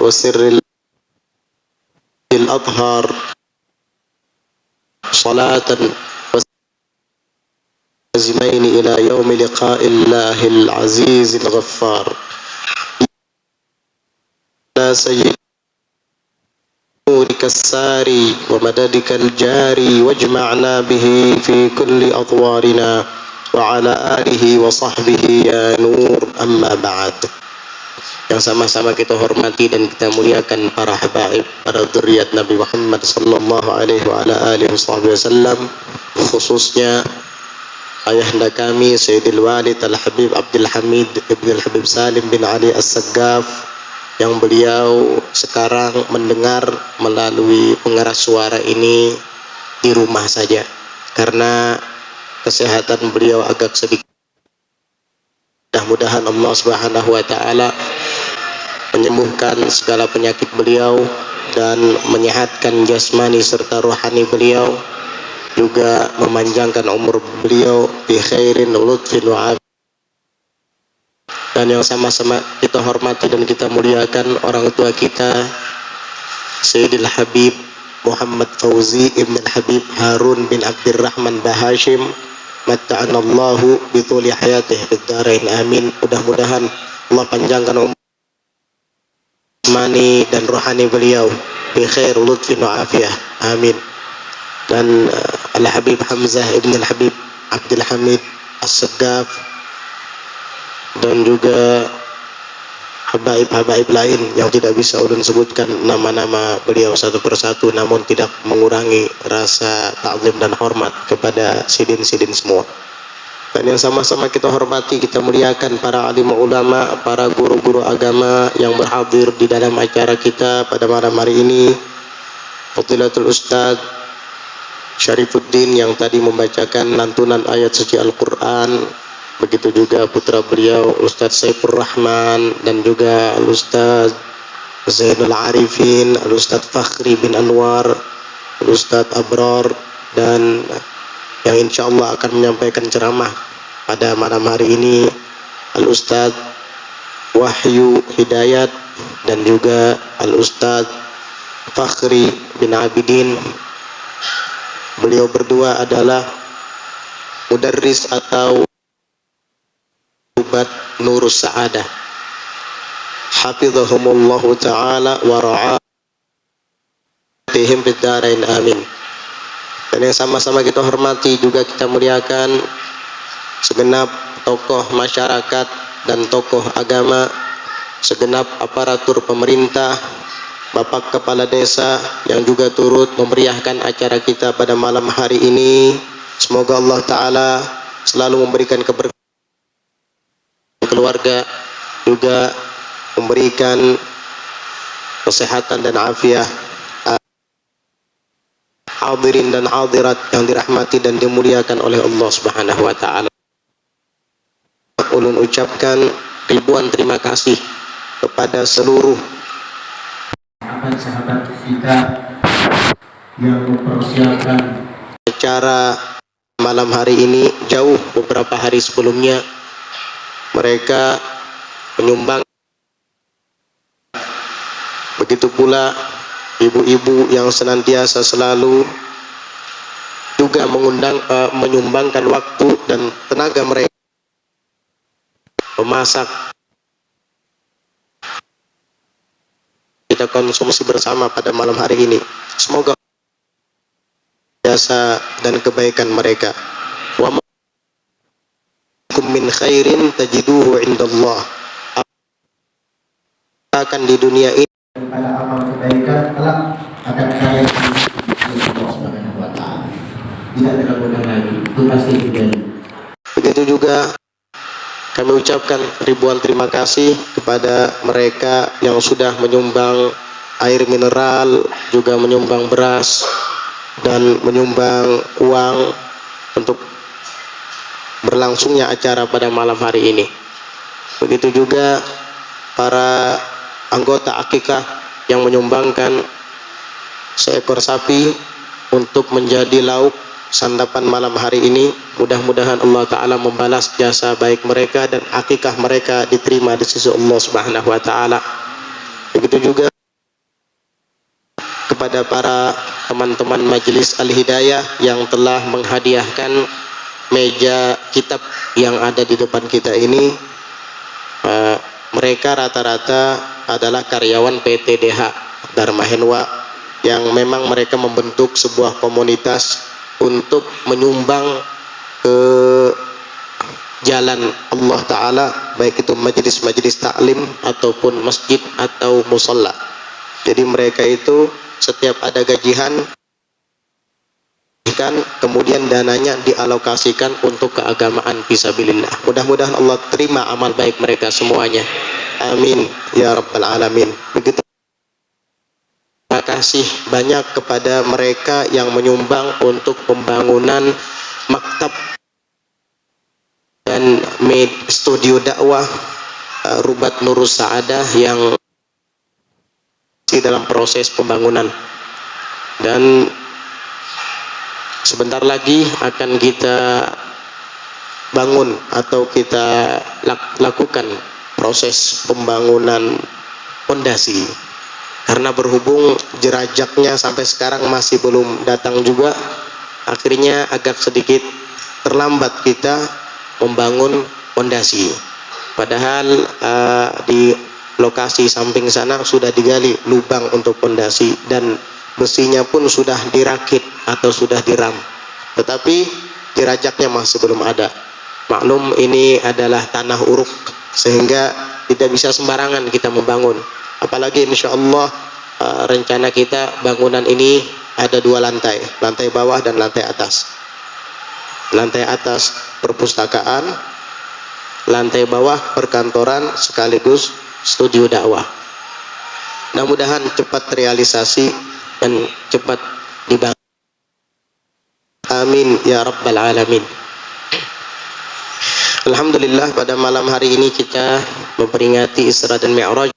وسر الأطهار صلاة وسلامين إلى يوم لقاء الله العزيز الغفار يا سيدي نورك الساري ومددك الجاري واجمعنا به في كل أطوارنا وعلى آله وصحبه يا نور أما بعد. Yang sama-sama kita hormati dan kita muliakan para habaib, para dzurriyyat Nabi Muhammad sallallahu alaihi wa ala alihi wasallam, khususnya ayahanda kami Sayyidil Walid Al-Habib Abdul Hamid Ibn Al-Habib Salim bin Ali As-Saggaf, yang beliau sekarang mendengar melalui pengeras suara ini di rumah saja karena kesehatan beliau agak sedikit. Mudah-mudahan Allah Subhanahu wa taala menyembuhkan segala penyakit beliau dan menyehatkan jasmani serta rohani beliau, juga memanjangkan umur beliau bi khairin lutfin wa afiyah. Dan yang sama-sama kita hormati dan kita muliakan orang tua kita Sayyidil Habib Muhammad Fauzi Ibn Habib Harun bin Abdurrahman Bahashim, matta'anallahu bituli hayatih fid dharain amin. Mudah-mudahan Allah panjangkan umur mani dan rohani beliau bi khair lutfin wa afiyah amin. Dan Al-Habib Hamzah Ibn Al-Habib Abdul Hamid As-Saggaf dan juga habaib-habaib lain yang tidak bisa ulun sebutkan nama-nama beliau satu persatu, namun tidak mengurangi rasa ta'zim dan hormat kepada sidin-sidin semua. Dan yang sama-sama kita hormati, kita muliakan para alim ulama, para guru-guru agama yang berhadir di dalam acara kita pada malam hari ini. Fadilatul Ustaz Syarifuddin yang tadi membacakan lantunan ayat suci Al-Quran, begitu juga putra beliau Ustaz Saifur Rahman, dan juga Ustaz Zainul Arifin, Ustaz Fakhri bin Anwar, Ustaz Abrar, dan yang insya Allah akan menyampaikan ceramah pada malam hari ini Al-Ustaz Wahyu Hidayat dan juga Al-Ustaz Fakhri bin Abidin. Beliau berdua adalah mudarris atau ubat Nurus Sa'adah, hafizahumullahu ta'ala wa ra'atihim fid dharain amin. Dan yang sama-sama kita hormati juga kita muliakan segenap tokoh masyarakat dan tokoh agama, segenap aparatur pemerintah, Bapak Kepala Desa yang juga turut memeriahkan acara kita pada malam hari ini. Semoga Allah Ta'ala selalu memberikan keberkahan keluarga, juga memberikan kesehatan dan afiat. Hadirin dan hadirat yang dirahmati dan dimuliakan oleh Allah Subhanahu wa taala. Ulun ucapkan ribuan terima kasih kepada seluruh sahabat kita yang mempersiapkan acara malam hari ini. Jauh beberapa hari sebelumnya mereka menyumbang. Begitu pula ibu-ibu yang senantiasa selalu juga menyumbangkan waktu dan tenaga mereka memasak. Kita konsumsi bersama pada malam hari ini. Semoga jasa dan kebaikan mereka. Wa kum min khairin tajiduhu indallah. Akan di dunia ini pada amal kebaikan kelak akan kaya di Allah Subhanahu wa taala. Tidak diragukan lagi, itu pasti terjadi. Begitu juga kami ucapkan ribuan terima kasih kepada mereka yang sudah menyumbang air mineral, juga menyumbang beras dan menyumbang uang untuk berlangsungnya acara pada malam hari ini. Begitu juga para anggota akikah yang menyumbangkan seekor sapi untuk menjadi lauk santapan malam hari ini. Mudah-mudahan Allah Ta'ala membalas jasa baik mereka dan akikah mereka diterima di sisi Allah Subhanahu wa Ta'ala. Begitu juga kepada para teman-teman Majelis Al-Hidayah yang telah menghadiahkan meja kitab yang ada di depan kita ini. Mereka rata-rata adalah karyawan PT DH Dharma Henwa yang memang mereka membentuk sebuah komunitas untuk menyumbang ke jalan Allah Ta'ala, baik itu majelis-majelis taklim ataupun masjid atau musalla. Jadi mereka itu setiap ada gajian, kemudian dananya dialokasikan untuk keagamaan fisabilillah. Mudah-mudahan Allah terima amal baik mereka semuanya. Amin ya rabbal alamin. Begitu. Terima kasih banyak kepada mereka yang menyumbang untuk pembangunan maktab dan studio dakwah Rubat Nurus Sa'adah yang dalam proses pembangunan, dan sebentar lagi akan kita bangun atau kita lakukan proses pembangunan fondasi, karena berhubung jerajaknya sampai sekarang masih belum datang juga, akhirnya agak sedikit terlambat kita membangun fondasi. Padahal di lokasi samping sana sudah digali lubang untuk fondasi dan besinya pun sudah dirakit atau sudah diram, tetapi jerajaknya masih belum ada. Maklum ini adalah tanah uruk sehingga tidak bisa sembarangan kita membangun, apalagi insya Allah rencana kita bangunan ini ada 2 lantai, lantai bawah dan lantai atas. Lantai atas perpustakaan, lantai bawah perkantoran sekaligus studio dakwah. Mudah-mudahan cepat realisasi dan cepat dibangun. Amin ya rabbal alamin. Alhamdulillah, pada malam hari ini kita memperingati Isra dan Mi'raj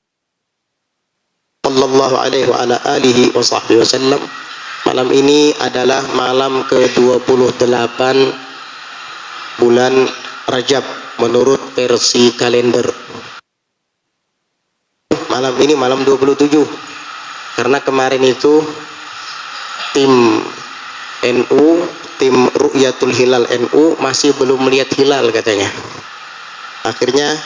sallallahu alaihi wa ala alihi wa sahbihi wasallam. Malam ini adalah malam ke-28 bulan Rajab menurut versi kalender. Malam ini malam 27, karena kemarin itu tim NU, tim Ru'yatul Hilal NU masih belum melihat hilal katanya. Akhirnya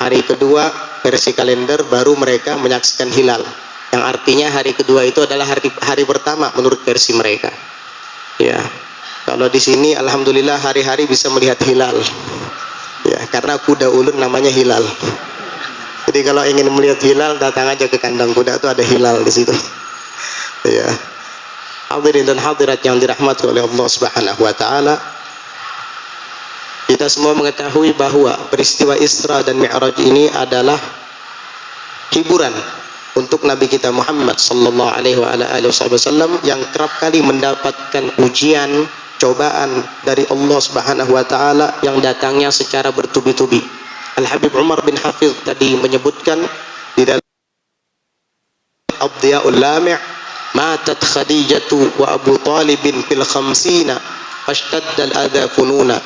hari kedua versi kalender baru mereka menyaksikan hilal, yang artinya hari kedua itu adalah hari pertama menurut versi mereka. Ya, kalau di sini alhamdulillah hari-hari bisa melihat hilal. Ya, karena kuda ulun namanya hilal. Jadi kalau ingin melihat hilal, datang aja ke kandang kuda, itu ada hilal di situ. Ya. Hadirin dan hadirat yang dirahmati oleh Allah Subhanahu wa taala. Kita semua mengetahui bahwa peristiwa Isra dan Mi'raj ini adalah hiburan untuk Nabi kita Muhammad sallallahu alaihi wasallam yang kerap kali mendapatkan ujian, cobaan dari Allah Subhanahu wa taala yang datangnya secara bertubi-tubi. Al-Habib Umar bin Hafiz tadi menyebutkan di dalam Ad-Diya'ul Lami', matat Khadijatu wa Abu Talibin fil khamsina fashtadda al-adha fununa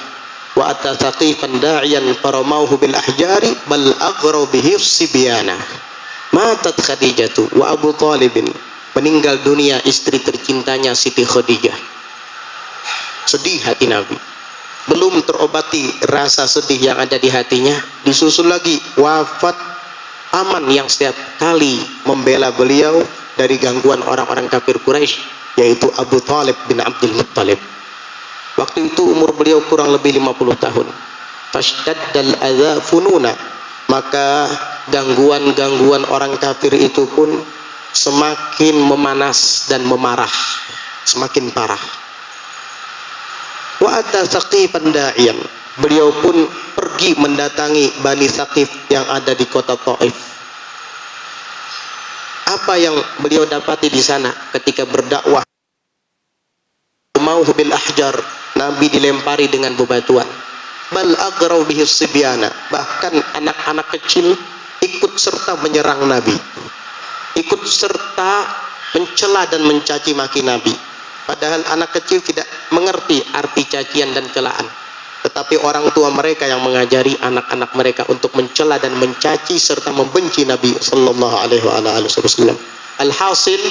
wa ata thaqifan da'iyan faramauhu bil ahjari bal aghraw bihi sibyana. Matat Khadijatu wa Abu Talibin, meninggal dunia istri tercintanya Siti Khadijah. Sedih hati Nabi, belum terobati rasa sedih yang ada di hatinya, disusul lagi wafat aman yang setiap kali membela beliau dari gangguan orang-orang kafir Quraisy, yaitu Abu Talib bin Abdul Muttalib. Waktu itu umur beliau kurang lebih 50 tahun. Fashtadal adza fununa, maka gangguan-gangguan orang kafir itu pun semakin memanas dan memarah, semakin parah. Wa ata Thaqifan da'iyan, beliau pun pergi mendatangi Bani Thaqif yang ada di kota Taif. Apa yang beliau dapati di sana ketika berdakwah? Mau bil ahjar, Nabi dilempari dengan bebatuan. Bal aghraw bihi sibyana, bahkan anak-anak kecil ikut serta menyerang Nabi, ikut serta mencela dan mencaci maki Nabi. Padahal anak kecil tidak mengerti arti cacian dan celaan, tetapi orang tua mereka yang mengajari anak-anak mereka untuk mencela dan mencaci serta membenci Nabi sallallahu alaihi wasallam. Alhasil,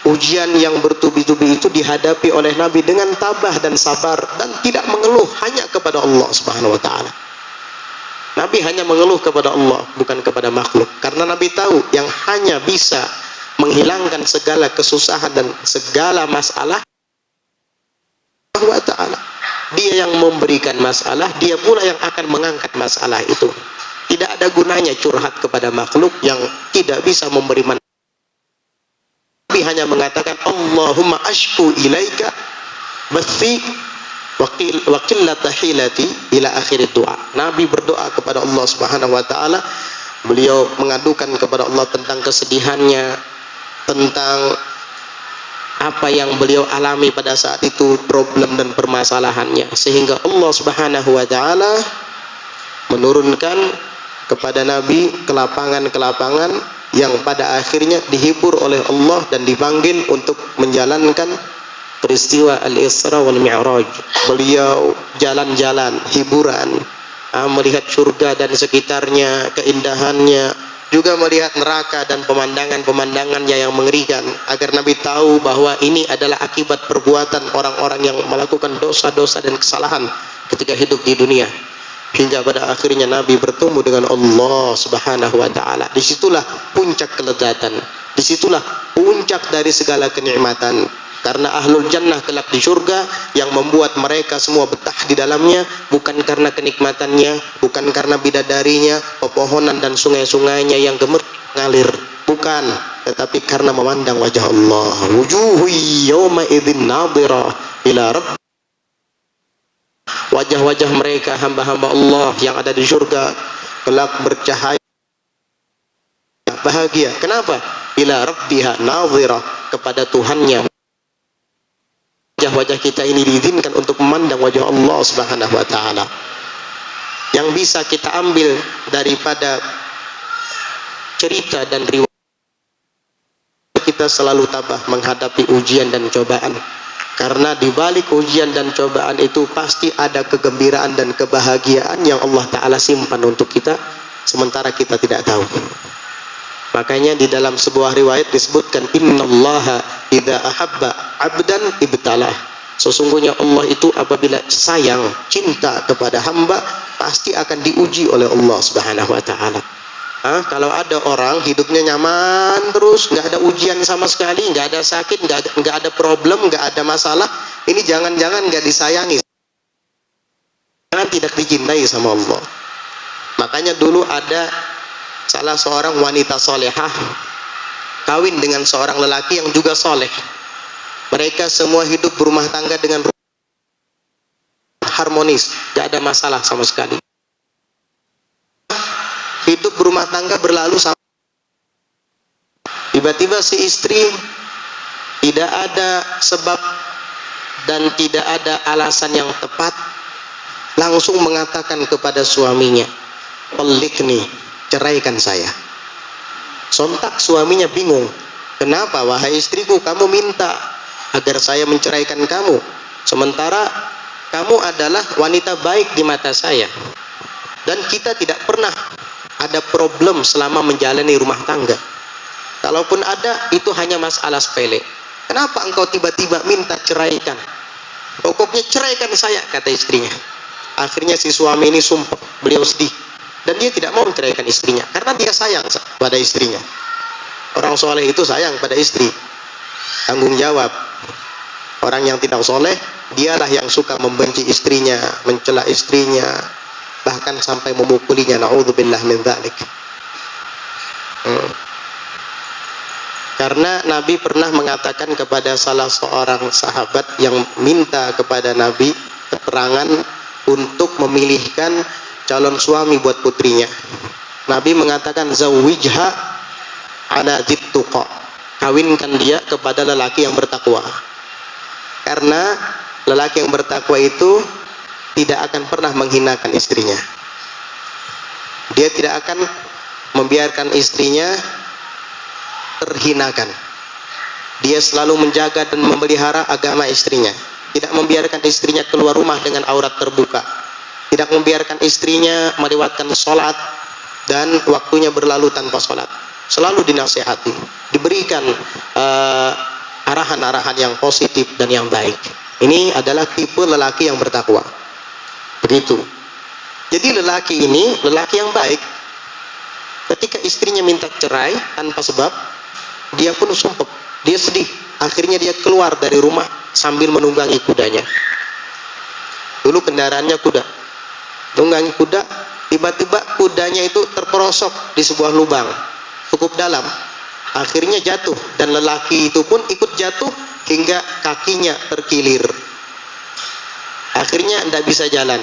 ujian yang bertubi-tubi itu dihadapi oleh Nabi dengan tabah dan sabar dan tidak mengeluh, hanya kepada Allah Subhanahu wa taala. Nabi hanya mengeluh kepada Allah, bukan kepada makhluk. Karena Nabi tahu yang hanya bisa menghilangkan segala kesusahan dan segala masalah Allah Ta'ala. Dia yang memberikan masalah, dia pula yang akan mengangkat masalah itu. Tidak ada gunanya curhat kepada makhluk yang tidak bisa memberi manfaat. Nabi hanya mengatakan Allahumma ashku ilaika bathi wa qillata hilati ila akhir doa. Nabi berdoa kepada Allah Subhanahu wa taala. Beliau mengadukan kepada Allah tentang kesedihannya, tentang apa yang beliau alami pada saat itu, problem dan permasalahannya, sehingga Allah Subhanahu wa taala menurunkan kepada Nabi kelapangan-kelapangan yang pada akhirnya dihibur oleh Allah dan dipanggil untuk menjalankan peristiwa Al-Isra wal Mi'raj. Beliau jalan-jalan hiburan, melihat surga dan sekitarnya, keindahannya, juga melihat neraka dan pemandangan-pemandangannya yang mengerikan, agar Nabi tahu bahwa ini adalah akibat perbuatan orang-orang yang melakukan dosa-dosa dan kesalahan ketika hidup di dunia. Hingga pada akhirnya Nabi bertemu dengan Allah Subhanahu wa taala. Disitulah puncak kelezatan, disitulah puncak dari segala kenikmatan. Karena ahlul jannah kelak di surga, yang membuat mereka semua betah di dalamnya bukan karena kenikmatannya, bukan karena bidadarinya, pepohonan dan sungai-sungainya yang ngalir, bukan, tetapi karena memandang wajah Allah. Wujuhu yawma idzin nadhirah ila rabb. Wajah-wajah mereka hamba-hamba Allah yang ada di surga kelak bercahaya bahagia. Kenapa? Ila rabbiha nadhirah, kepada Tuhannya. Wajah-wajah kita ini diizinkan untuk memandang wajah Allah Subhanahu wa taala. Yang bisa kita ambil daripada cerita dan riwayat, kita selalu tabah menghadapi ujian dan cobaan. Karena di balik ujian dan cobaan itu pasti ada kegembiraan dan kebahagiaan yang Allah taala simpan untuk kita, sementara kita tidak tahu. Makanya di dalam sebuah riwayat disebutkan innallaha idza ahabba 'abdan ibtalah. Sesungguhnya Allah itu apabila sayang, cinta kepada hamba, pasti akan diuji oleh Allah Subhanahu wa taala. Kalau ada orang hidupnya nyaman terus, nggak ada ujian sama sekali, nggak ada sakit, nggak ada problem, nggak ada masalah, ini jangan-jangan nggak disayangi, jangan tidak dicintai sama Allah. Makanya dulu ada salah seorang wanita solehah kawin dengan seorang lelaki yang juga soleh. Mereka semua hidup berumah tangga dengan harmonis, gak ada masalah sama sekali. Hidup berumah tangga berlalu sama. Tiba-tiba si istri tidak ada sebab dan tidak ada alasan yang tepat, langsung mengatakan kepada suaminya, "Talikni, ceraikan saya." Sontak suaminya bingung. "Kenapa wahai istriku, kamu minta agar saya menceraikan kamu, sementara kamu adalah wanita baik di mata saya dan kita tidak pernah ada problem selama menjalani rumah tangga. Kalaupun ada, itu hanya masalah sepele. Kenapa engkau tiba-tiba minta ceraikan? Pokoknya ceraikan saya," kata istrinya. Akhirnya si suami ini sumpah, beliau sedih, dan dia tidak mau menceraikan istrinya karena dia sayang pada istrinya. Orang soleh itu sayang pada istri, tanggung jawab. Orang yang tidak soleh, dialah yang suka membenci istrinya, mencela istrinya, bahkan sampai memukulinya. Na'udzubillah min dzalik. Karena Nabi pernah mengatakan kepada salah seorang sahabat yang minta kepada Nabi keterangan untuk memilihkan calon suami buat putrinya. Nabi mengatakan, "Zawwijha ala dzittuqa." Kawinkan dia kepada lelaki yang bertakwa. Karena lelaki yang bertakwa itu tidak akan pernah menghinakan istrinya. Dia tidak akan membiarkan istrinya terhinakan. Dia selalu menjaga dan memelihara agama istrinya. Tidak membiarkan istrinya keluar rumah dengan aurat terbuka. Tidak membiarkan istrinya melewatkan sholat dan waktunya berlalu tanpa sholat. selalu dinasihati, diberikan arahan-arahan yang positif dan yang baik. Ini adalah tipe lelaki yang bertakwa. Begitu. Jadi lelaki ini lelaki yang baik. Ketika istrinya minta cerai tanpa sebab, dia pun sumpah, dia sedih. Akhirnya dia keluar dari rumah sambil menunggangi kudanya. Dulu kendaraannya kuda. Tunggangi kuda, tiba-tiba kudanya itu terperosok di sebuah lubang cukup dalam. Akhirnya jatuh dan lelaki itu pun ikut jatuh hingga kakinya terkilir. Akhirnya tidak bisa jalan.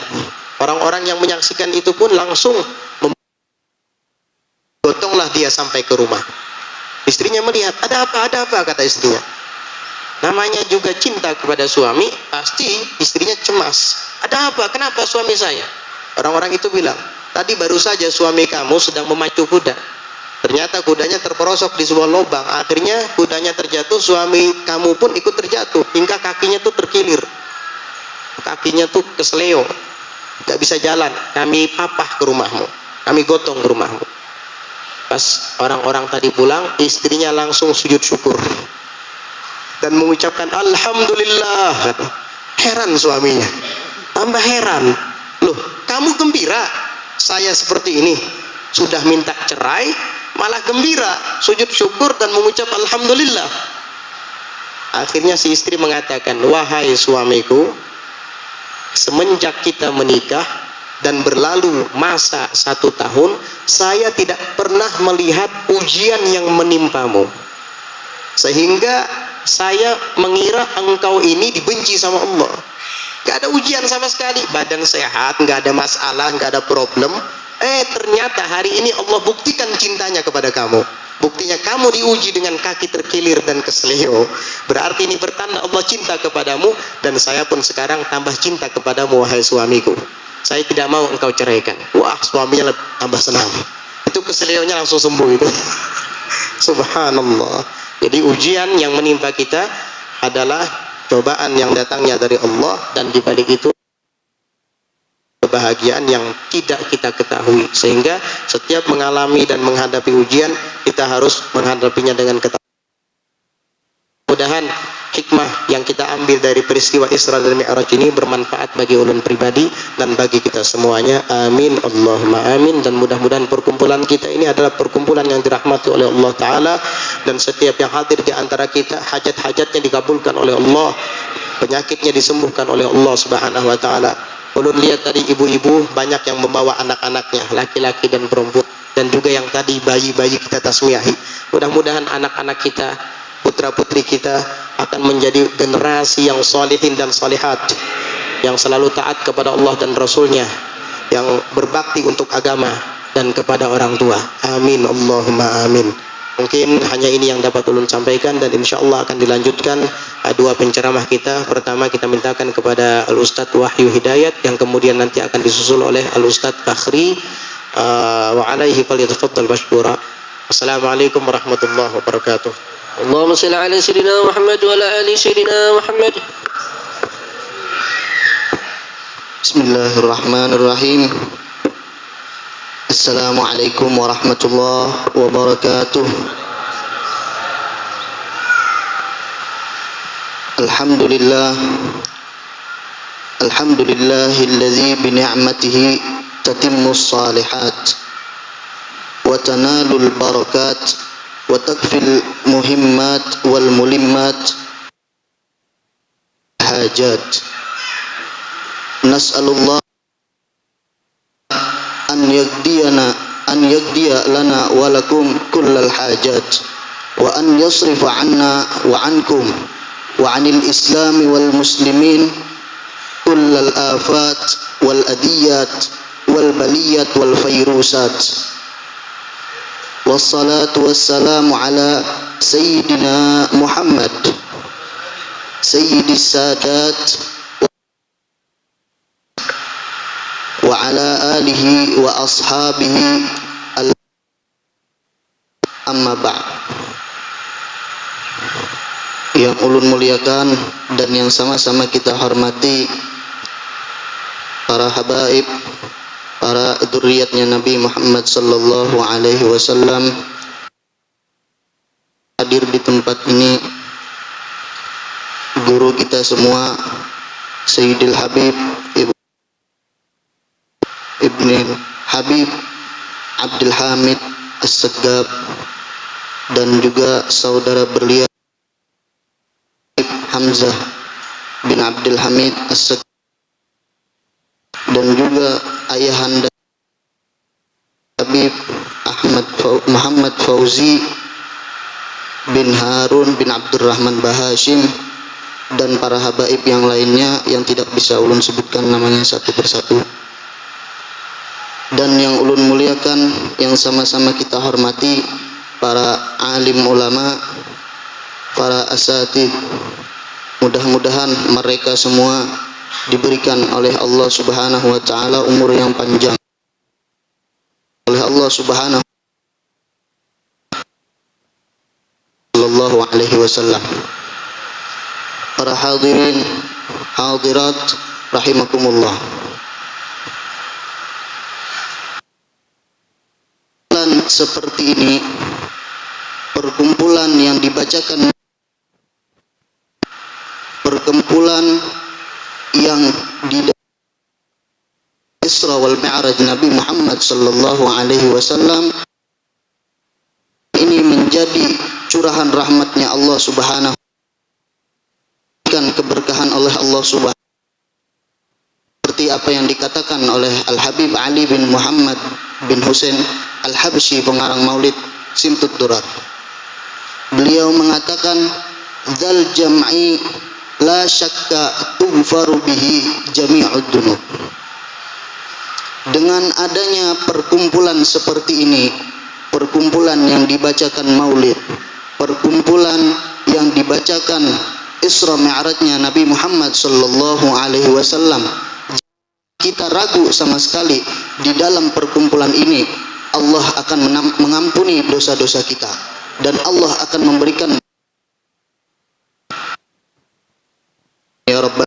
Orang-orang yang menyaksikan itu pun langsung gotonglah dia sampai ke rumah. Istrinya melihat, ada apa, kata istrinya. Namanya juga cinta kepada suami, pasti istrinya cemas. Ada apa, kenapa suami saya? Orang-orang itu bilang, tadi baru saja suami kamu sedang memacu kuda. Ternyata kudanya terperosok di sebuah lubang. Akhirnya kudanya terjatuh, suami kamu pun ikut terjatuh hingga kakinya tuh terkilir. Kakinya tuh kesleo, gak bisa jalan. Kami papah ke rumahmu, kami gotong ke rumahmu. Pas orang-orang tadi pulang, istrinya langsung sujud syukur dan mengucapkan alhamdulillah. Heran suaminya, tambah heran, loh kamu gembira saya seperti ini, sudah minta cerai malah gembira, sujud syukur dan mengucap alhamdulillah. Akhirnya si istri mengatakan, wahai suamiku, semenjak kita menikah dan berlalu masa 1 tahun, saya tidak pernah melihat ujian yang menimpamu, sehingga saya mengira engkau ini dibenci sama Allah. Gak ada ujian sama sekali, badan sehat, gak ada masalah, gak ada problem. Ternyata hari ini Allah buktikan cintanya kepada kamu. Buktinya kamu diuji dengan kaki terkilir dan kesleo. Berarti ini bertanda Allah cinta kepadamu, dan saya pun sekarang tambah cinta kepadamu wahai suamiku. Saya tidak mau engkau ceraikan. Wah, suaminya tambah senang. Itu kesleonya langsung sembuh itu. Subhanallah. Jadi ujian yang menimpa kita adalah cobaan yang datangnya dari Allah, dan di balik itu kebahagiaan yang tidak kita ketahui. Sehingga setiap mengalami dan menghadapi ujian, kita harus menghadapinya dengan ketakwaan. Mudah-mudahan hikmah yang kita ambil dari peristiwa Isra dan Mi'raj ini bermanfaat bagi ulun pribadi dan bagi kita semuanya. Amin, Allahumma amin. Dan mudah-mudahan perkumpulan kita ini adalah perkumpulan yang dirahmati oleh Allah Ta'ala, dan setiap yang hadir di antara kita hajat-hajatnya dikabulkan oleh Allah, penyakitnya disembuhkan oleh Allah Subhanahu wa Ta'ala. Ulun lihat tadi ibu-ibu banyak yang membawa anak-anaknya, laki-laki dan perempuan, dan juga yang tadi bayi-bayi kita tasmiyahi. Mudah-mudahan anak-anak kita, putra-putri kita akan menjadi generasi yang solihin dan solihat, yang selalu taat kepada Allah dan Rasulnya, yang berbakti untuk agama dan kepada orang tua. Amin, Allahumma amin. Mungkin hanya ini yang dapat ulun sampaikan, dan insya Allah akan dilanjutkan dua penceramah kita. Pertama kita mintakan kepada Al-Ustadz Wahyu Hidayat, yang kemudian nanti akan disusul oleh Al-Ustadz Fakhri. Wa alaihi falyatafaddal mashkura. Assalamualaikum warahmatullahi wabarakatuh. Allahumma shalli ala sayyidina Muhammad wa ala ali sayyidina Muhammad. Bismillahirrahmanirrahim. Assalamualaikum warahmatullahi wabarakatuh. Alhamdulillahilladzi bi ni'matihi tatimmus shalihat wa tanalul barakat wa takfil muhimmat wal mulimmat hajat. Nas'alullah an yaqdiya lana wa lakum kullal hajat, wa an yasrifa anna wa ankum wa anil islami wal muslimin kullal afat wal adiyat wal baliyat wal fayrusat. Wassalatu wassalamu ala sayyidina Muhammad sayyidis sadat wa ala alihi wa ashabihi amma ba'd. Yang ulun muliakan dan yang sama-sama kita hormati para habaib, para dzurriyyatnya Nabi Muhammad sallallahu alaihi wasallam, hadir di tempat ini guru kita semua, Sayyidil Habib Ibnul Habib Abdul Hamid As-Saggab, dan juga saudara beliau Hamzah bin Abdul Hamid As-Saggab, dan juga ayahanda Habib Muhammad Fauzi bin Harun bin Abdurrahman Bahashim, dan para habaib yang lainnya yang tidak bisa ulun sebutkan namanya satu persatu. Dan yang ulun muliakan, yang sama-sama kita hormati, para alim ulama, para asatid. Mudah-mudahan mereka semua diberikan oleh Allah Subhanahu wa taala umur yang panjang oleh Allah Subhanahu sallallahu alaihi wasallam. Para hadirin hadirat rahimakumullah. Seperti ini, perkumpulan yang dibacakan, perkumpulan yang di Isra wal Mi'raj Nabi Muhammad sallallahu alaihi wasallam ini menjadi curahan rahmatnya Allah Subhanahu wa taala, keberkahan oleh Allah Subhanahu, seperti apa yang dikatakan oleh Al-Habib Ali bin Muhammad bin Husain Al-Habsyi, pengarang Maulid Simtud Durar. Beliau mengatakan, "Dzal jam'i la syakka tughfaru bihi jami'ud dunub." Dengan adanya perkumpulan seperti ini, perkumpulan yang dibacakan Maulid, perkumpulan yang dibacakan Isra Mi'rajnya Nabi Muhammad sallallahu alaihi wasallam, kita ragu sama sekali di dalam perkumpulan ini Allah akan mengampuni dosa-dosa kita, dan Allah akan memberikan, ya Rabb.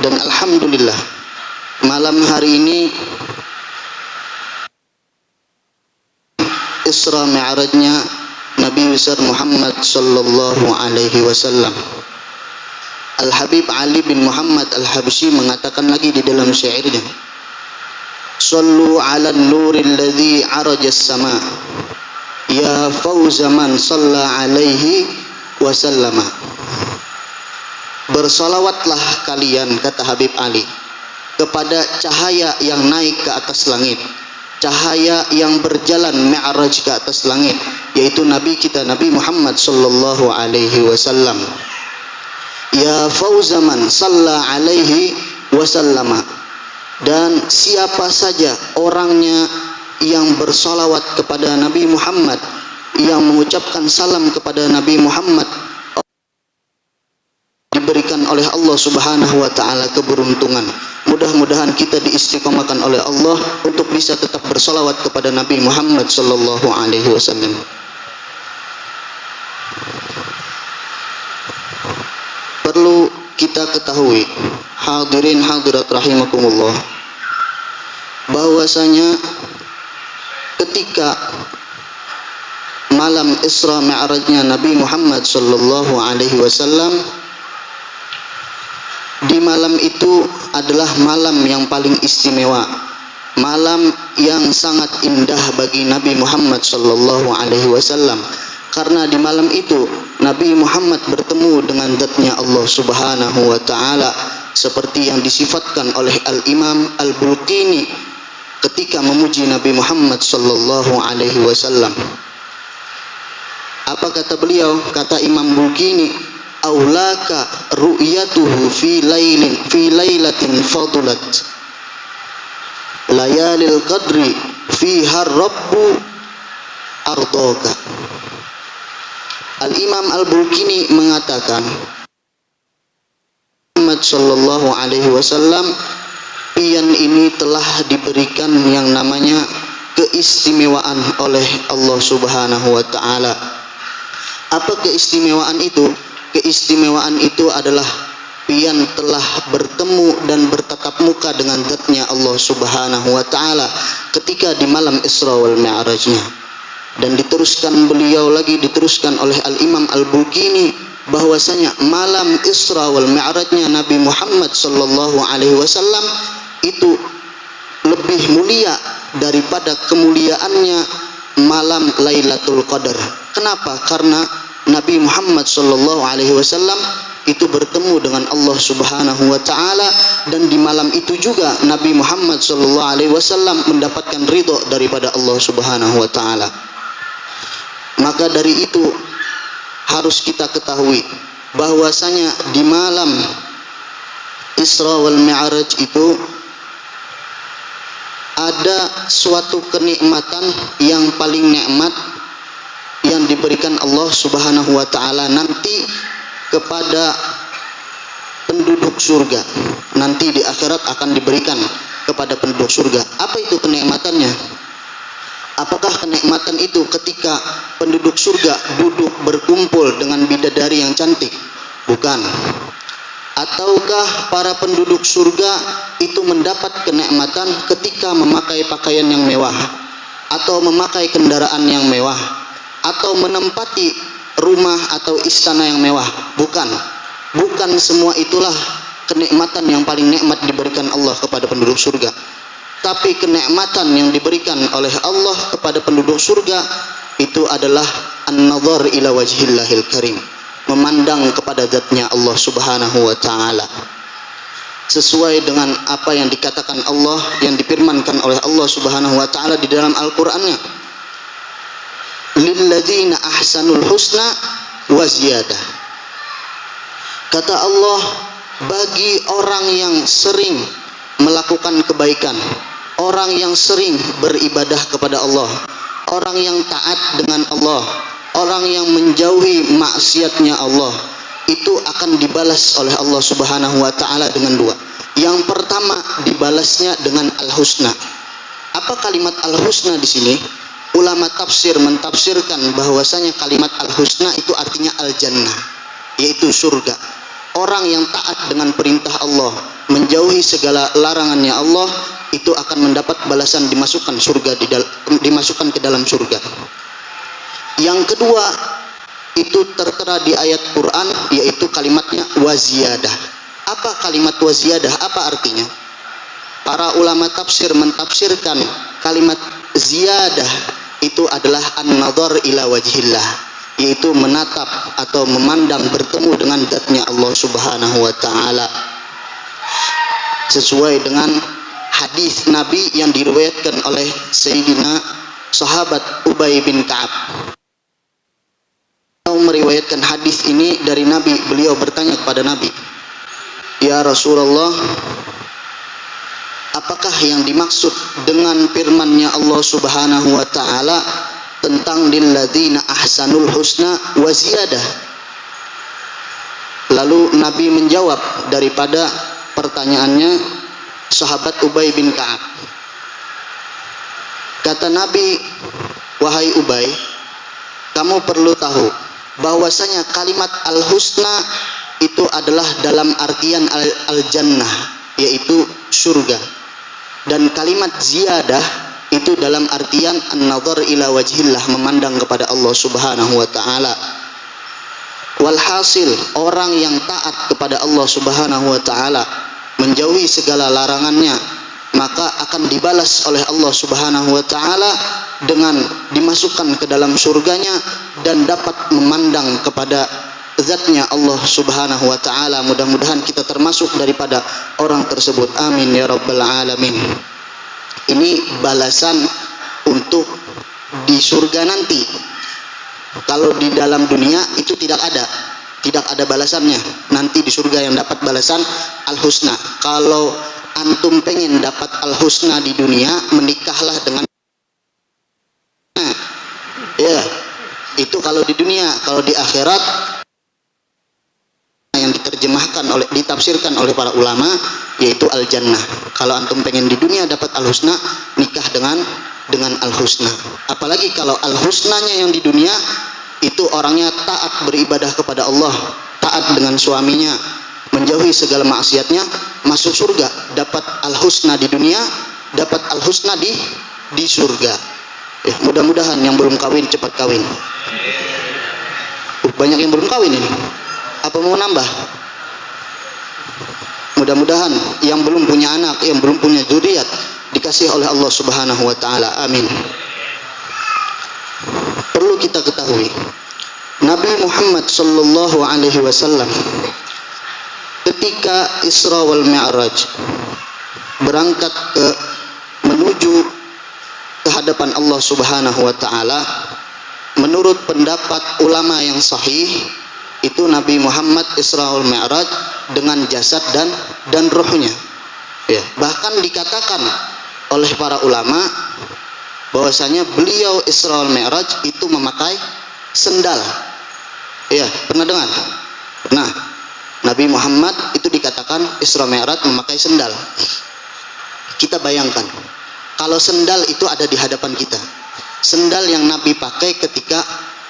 Dan alhamdulillah, malam hari ini Isra Mi'rajnya Nabi besar Muhammad sallallahu alaihi wasallam. Al-Habib Ali bin Muhammad Al-Habsyi mengatakan lagi di dalam syairnya, "Sallu 'alan nuril ladzi 'araja as-sama, ya fawza man shalla 'alaihi wa sallama." Bersolawatlah kalian, kata Habib Ali, kepada cahaya yang naik ke atas langit, cahaya yang berjalan mi'raj ke atas langit, yaitu Nabi kita Nabi Muhammad sallallahu alaihi wasallam. Ya fauzaman salla alaihi wasallama, dan siapa saja orangnya yang bersolawat kepada Nabi Muhammad, yang mengucapkan salam kepada Nabi Muhammad, diberikan oleh Allah Subhanahu wa taala keberuntungan. Mudah-mudahan kita diistiqomahkan oleh Allah untuk bisa tetap bersolawat kepada Nabi Muhammad sallallahu alaihi wasallam. Perlu kita ketahui, hadirin hadirat rahimakumullah, bahwasanya ketika malam Isra Mi'rajnya Nabi Muhammad sallallahu alaihi wasallam, di malam itu adalah malam yang paling istimewa, malam yang sangat indah bagi Nabi Muhammad sallallahu alaihi wasallam, karena di malam itu Nabi Muhammad bertemu dengan zatnya Allah Subhanahu wa taala, seperti yang disifatkan oleh Al-Imam Al-Bulqini ketika memuji Nabi Muhammad sallallahu alaihi wasallam. Apa kata beliau? Kata Imam Bulqini, "Aulaka ru'yatuhu fi lailatin fadulat layalil qadri fiha rabbu ardaka." Al-Imam Al-Bulqini mengatakan, Muhammad sallallahu alaihi wasallam pian ini telah diberikan yang namanya keistimewaan oleh Allah Subhanahu wa taala. Apa keistimewaan itu? Keistimewaan itu adalah pian telah bertemu dan bertatap muka dengan zatnya Allah Subhanahu wa taala ketika di malam Isra wal Mi'rajnya. Dan diteruskan oleh Al-Imam Al-Bulkini bahwasanya malam Isra wal Mi'rajnya Nabi Muhammad sallallahu alaihi wasallam itu lebih mulia daripada kemuliaannya malam Lailatul Qadar. Kenapa? Karena Nabi Muhammad sallallahu alaihi wasallam itu bertemu dengan Allah Subhanahu wa taala, dan di malam itu juga Nabi Muhammad sallallahu alaihi wasallam mendapatkan ridho daripada Allah Subhanahu wa taala. Maka dari itu harus kita ketahui bahwasanya di malam Isra wal Mi'raj itu ada suatu kenikmatan yang paling nikmat yang diberikan Allah Subhanahu wa taala nanti kepada penduduk surga. Nanti di akhirat akan diberikan kepada penduduk surga. Apa itu kenikmatannya? Apakah kenikmatan itu ketika penduduk surga duduk berkumpul dengan bidadari yang cantik? Bukan. Ataukah para penduduk surga itu mendapat kenikmatan ketika memakai pakaian yang mewah, atau memakai kendaraan yang mewah, atau menempati rumah atau istana yang mewah? Bukan. Bukan semua itulah kenikmatan yang paling nikmat diberikan Allah kepada penduduk surga. Tapi kenikmatan yang diberikan oleh Allah kepada penduduk surga itu adalah an-nazar ila wajhillahil karim, memandang kepada zatnya Allah Subhanahu wa taala. Sesuai dengan apa yang dikatakan Allah, yang difirmankan oleh Allah Subhanahu wa taala di dalam Al-Qur'annya, lilladzina ahsanul husna wa ziyadah. Kata Allah, bagi orang yang sering melakukan kebaikan, orang yang sering beribadah kepada Allah, orang yang taat dengan Allah, orang yang menjauhi maksiatnya Allah, itu akan dibalas oleh Allah Subhanahu wa taala dengan dua. Yang pertama, dibalasnya dengan al-husna. Apa kalimat al-husna di sini? Ulama tafsir mentafsirkan bahwasanya kalimat al-husna itu artinya al-jannah, yaitu surga. Orang yang taat dengan perintah Allah, menjauhi segala larangannya Allah, itu akan mendapat balasan dimasukkan ke dalam surga. Yang kedua, itu tertera di ayat Quran, yaitu kalimatnya waziyadah. Apa kalimat waziyadah? Apa artinya? Para ulama tafsir mentafsirkan kalimat ziyadah itu adalah an-nazar ila wajhillah, yaitu menatap atau memandang, bertemu dengan zatnya Allah Subhanahu wa taala. Sesuai dengan hadis Nabi yang diriwayatkan oleh Sayyidina sahabat Ubay bin Ka'ab. Meriwayatkan hadis ini dari Nabi, beliau bertanya kepada Nabi, "Ya Rasulullah, apakah yang dimaksud dengan firman-Nya Allah Subhanahu wa taala tentang lilladzina ahsanul husna wa ziyadah?" Lalu Nabi menjawab daripada pertanyaannya sahabat Ubay bin Ka'ab. Kata Nabi, "Wahai Ubay, kamu perlu tahu bahwasanya kalimat al-husna itu adalah dalam artian al-jannah, yaitu surga. Dan kalimat ziyadah itu dalam artian an-nazar ila wajhillah, memandang kepada Allah Subhanahu wa taala. Walhasil, orang yang taat kepada Allah Subhanahu wa taala, menjauhi segala larangannya, maka akan dibalas oleh Allah Subhanahu wa taala dengan dimasukkan ke dalam surganya dan dapat memandang kepada zatnya Allah Subhanahu wa taala. Mudah-mudahan kita termasuk daripada orang tersebut. Amin ya rabbal alamin. Ini balasan untuk di surga nanti. Kalau di dalam dunia itu tidak ada balasannya. Nanti di surga yang dapat balasan al-husna. Kalau antum pengen dapat al-husna di dunia, menikahlah dengan ya, itu kalau di dunia. Kalau di akhirat yang ditafsirkan oleh para ulama yaitu al-jannah. Kalau antum pengen di dunia dapat al-husna, nikah dengan al-husna. Apalagi kalau al-husnanya yang di dunia itu orangnya taat beribadah kepada Allah, taat dengan suaminya, menjauhi segala maksiatnya, masuk surga, dapat al-husna di dunia, dapat al-husna di surga. Mudah-mudahan yang belum kawin cepat kawin. Banyak yang belum kawin ini. Apa mau nambah? Mudah-mudahan yang belum punya anak, yang belum punya zuriat dikasih oleh Allah Subhanahu wa taala. Amin. Perlu kita ketahui, Nabi Muhammad sallallahu alaihi wasallam ketika Isra wal Mi'raj berangkat menuju ke hadapan Allah Subhanahu wa taala, menurut pendapat ulama yang sahih, itu Nabi Muhammad Isra wal Mi'raj dengan jasad dan rohnya. Ya, bahkan dikatakan oleh para ulama bahwasanya beliau Isra wal Mi'raj itu memakai sendal. Ya, pernah dengar? Nah, Nabi Muhammad itu dikatakan Isra Mi'raj memakai sendal. Kita bayangkan, kalau sendal itu ada di hadapan kita, sendal yang Nabi pakai ketika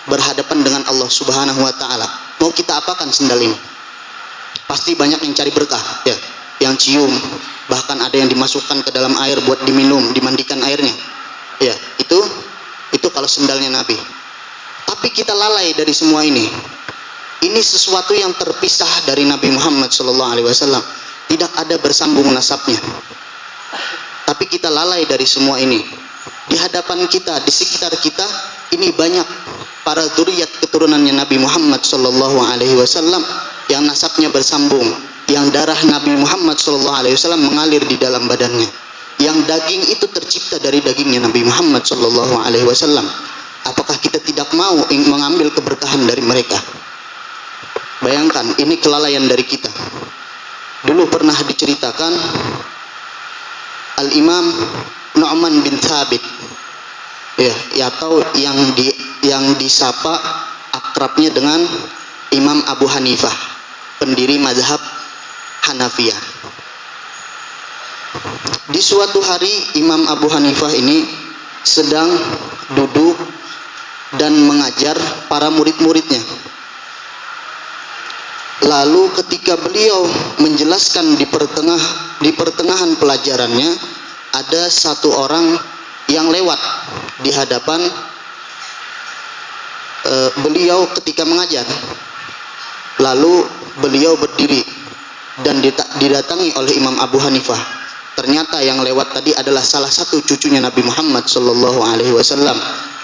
berhadapan dengan Allah Subhanahu wa taala, mau kita apakan sendal ini? Pasti banyak yang cari berkah, ya, yang cium, bahkan ada yang dimasukkan ke dalam air buat diminum, dimandikan airnya. Ya, itu kalau sendalnya Nabi. Tapi kita lalai dari semua ini. Ini sesuatu yang terpisah dari Nabi Muhammad SAW. Tidak ada bersambung nasabnya. Tapi kita lalai dari semua ini. Di hadapan kita, di sekitar kita, ini banyak para zuriat keturunannya Nabi Muhammad SAW yang nasabnya bersambung, yang darah Nabi Muhammad SAW mengalir di dalam badannya, yang daging itu tercipta dari dagingnya Nabi Muhammad SAW. Apakah kita tidak mau mengambil keberkahan dari mereka? Bayangkan, ini kelalaian dari kita. Dulu pernah diceritakan Al-Imam Nu'man bin Thabit, ya, atau yang disapa akrabnya dengan Imam Abu Hanifah, pendiri mazhab Hanafiyah. Di suatu hari Imam Abu Hanifah ini sedang duduk dan mengajar para murid-muridnya. Lalu ketika beliau menjelaskan di pertengahan pelajarannya, ada satu orang yang lewat di hadapan beliau ketika mengajar. Lalu beliau berdiri dan didatangi oleh Imam Abu Hanifah. Ternyata yang lewat tadi adalah salah satu cucunya Nabi Muhammad SAW,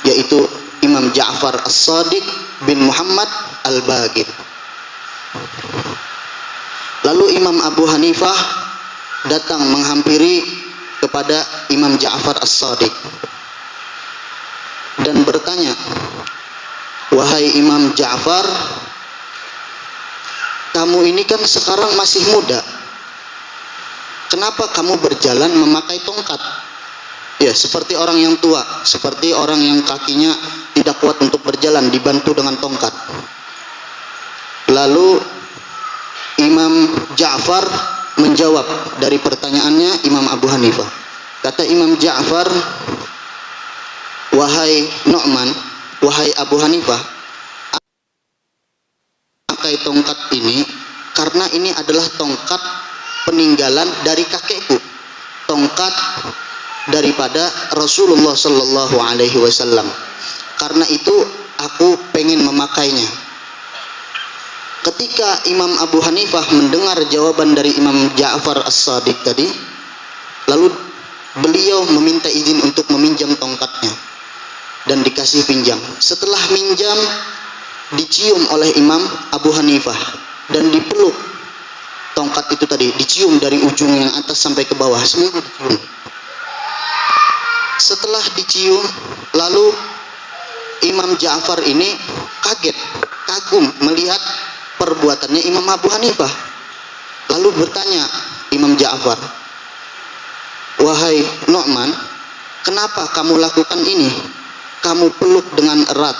yaitu Imam Ja'far As-Shadiq bin Muhammad Al-Baqir. Lalu Imam Abu Hanifah datang menghampiri kepada Imam Ja'far As-Shadiq dan bertanya, "Wahai Imam Ja'far, kamu ini kan sekarang masih muda. Kenapa kamu berjalan memakai tongkat? Ya, seperti orang yang tua, seperti orang yang kakinya tidak kuat untuk berjalan, dibantu dengan tongkat." Lalu Imam Ja'far menjawab dari pertanyaannya Imam Abu Hanifah. Kata Imam Ja'far, "Wahai Nu'man, wahai Abu Hanifah, pakai tongkat ini karena ini adalah tongkat peninggalan dari kakekku, tongkat daripada Rasulullah Sallallahu Alaihi Wasallam. Karena itu aku pengen memakainya." Ketika Imam Abu Hanifah mendengar jawaban dari Imam Ja'far As-Shadiq tadi, lalu beliau meminta izin untuk meminjam tongkatnya dan dikasih pinjam. Setelah minjam, dicium oleh Imam Abu Hanifah dan dipeluk tongkat itu tadi, dicium dari ujung yang atas sampai ke bawah, semuanya dicium. Setelah dicium, lalu Imam Ja'far ini kaget, kagum melihat perbuatannya Imam Abu Hanifah. Lalu bertanya Imam Ja'far, "Wahai Nu'man, kenapa kamu lakukan ini? Kamu peluk dengan erat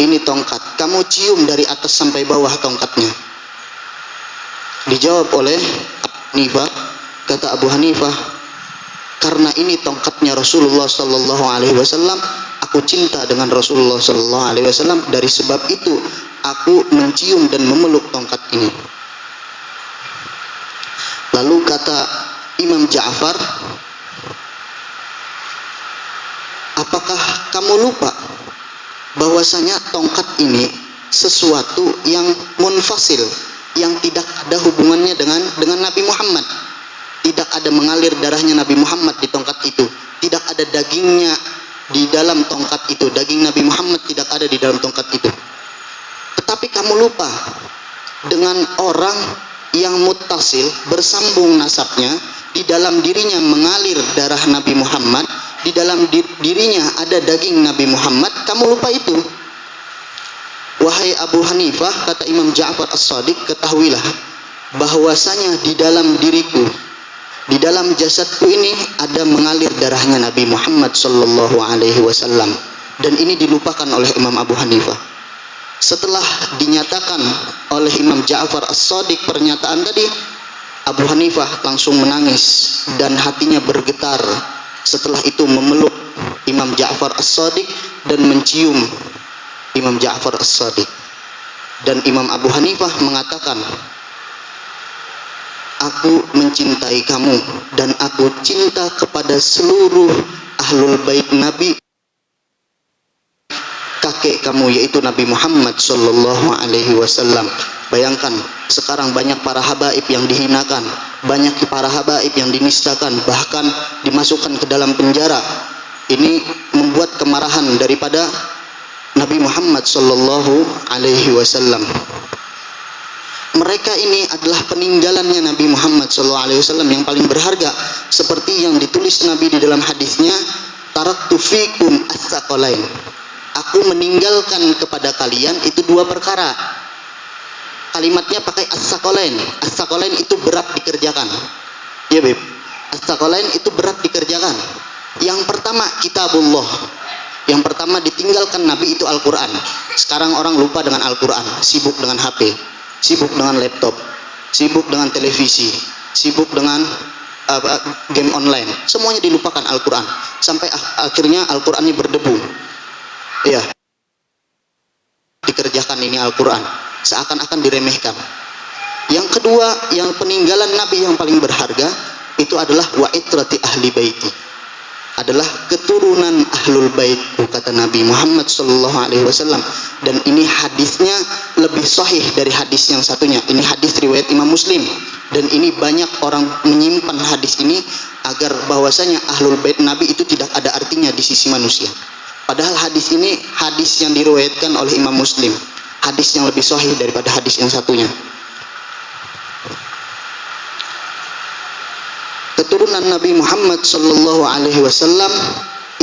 ini tongkat, kamu cium dari atas sampai bawah tongkatnya." Dijawab oleh Abu Hanifah, kata Abu Hanifah, "Karena ini tongkatnya Rasulullah Sallallahu Alaihi Wasallam, aku cinta dengan Rasulullah Sallallahu Alaihi Wasallam. Dari sebab itu aku mencium dan memeluk tongkat ini." Lalu kata Imam Ja'far, apakah kamu lupa bahwasanya tongkat ini sesuatu yang munfasil, yang tidak ada hubungannya dengan Nabi Muhammad. Tidak ada mengalir darahnya Nabi Muhammad di tongkat itu. Tidak ada dagingnya di dalam tongkat itu. Daging Nabi Muhammad tidak ada di dalam tongkat itu. Tetapi kamu lupa dengan orang yang muttasil, bersambung nasabnya, di dalam dirinya mengalir darah Nabi Muhammad, di dalam dirinya ada daging Nabi Muhammad, kamu lupa itu. Wahai Abu Hanifah, kata Imam Ja'far As-Shadiq, ketahuilah bahwasanya di dalam diriku, di dalam jasadku ini ada mengalir darahnya Nabi Muhammad sallallahu alaihi wasallam, dan ini dilupakan oleh Imam Abu Hanifah. Setelah dinyatakan oleh Imam Ja'far As-Shadiq pernyataan tadi, Abu Hanifah langsung menangis dan hatinya bergetar. Setelah itu memeluk Imam Ja'far As-Shadiq dan mencium Imam Ja'far As-Shadiq. Dan Imam Abu Hanifah mengatakan, aku mencintai kamu dan aku cinta kepada seluruh ahlul bait Nabi, kakek kamu yaitu Nabi Muhammad sallallahu alaihi wasallam. Bayangkan sekarang banyak para habaib yang dihinakan, banyak para habaib yang dinistakan, bahkan dimasukkan ke dalam penjara. Ini membuat kemarahan daripada Nabi Muhammad sallallahu alaihi wasallam. Mereka ini adalah peninggalannya Nabi Muhammad sallallahu alaihi wasallam yang paling berharga, seperti yang ditulis Nabi di dalam hadisnya, taraktu fikum as-saqalain. Aku meninggalkan kepada kalian itu dua perkara. Kalimatnya pakai as-saqalain. As-saqalain itu berat dikerjakan. Ya, Beb. As-saqalain itu berat dikerjakan. Yang pertama kitabullah. Yang pertama ditinggalkan Nabi itu Al-Quran. Sekarang orang lupa dengan Al-Quran, sibuk dengan HP, sibuk dengan laptop, sibuk dengan televisi, sibuk dengan game online. Semuanya dilupakan Al-Quran. Sampai akhirnya Al-Quran ini berdebu. Ya, dikerjakan ini Al-Quran, seakan-akan diremehkan. Yang kedua, yang peninggalan Nabi yang paling berharga itu adalah wa itrati ahli baiti, adalah keturunan ahlul baitku, kata Nabi Muhammad sallallahu alaihi wasallam. Dan ini hadisnya lebih sahih dari hadis yang satunya. Ini hadis riwayat Imam Muslim, dan ini banyak orang menyimpan hadis ini agar bahwasanya ahlul bait Nabi itu tidak ada artinya di sisi manusia. Padahal hadis ini hadis yang diriwayatkan oleh Imam Muslim, hadis yang lebih sahih daripada hadis yang satunya. Keturunan Nabi Muhammad sallallahu alaihi wasallam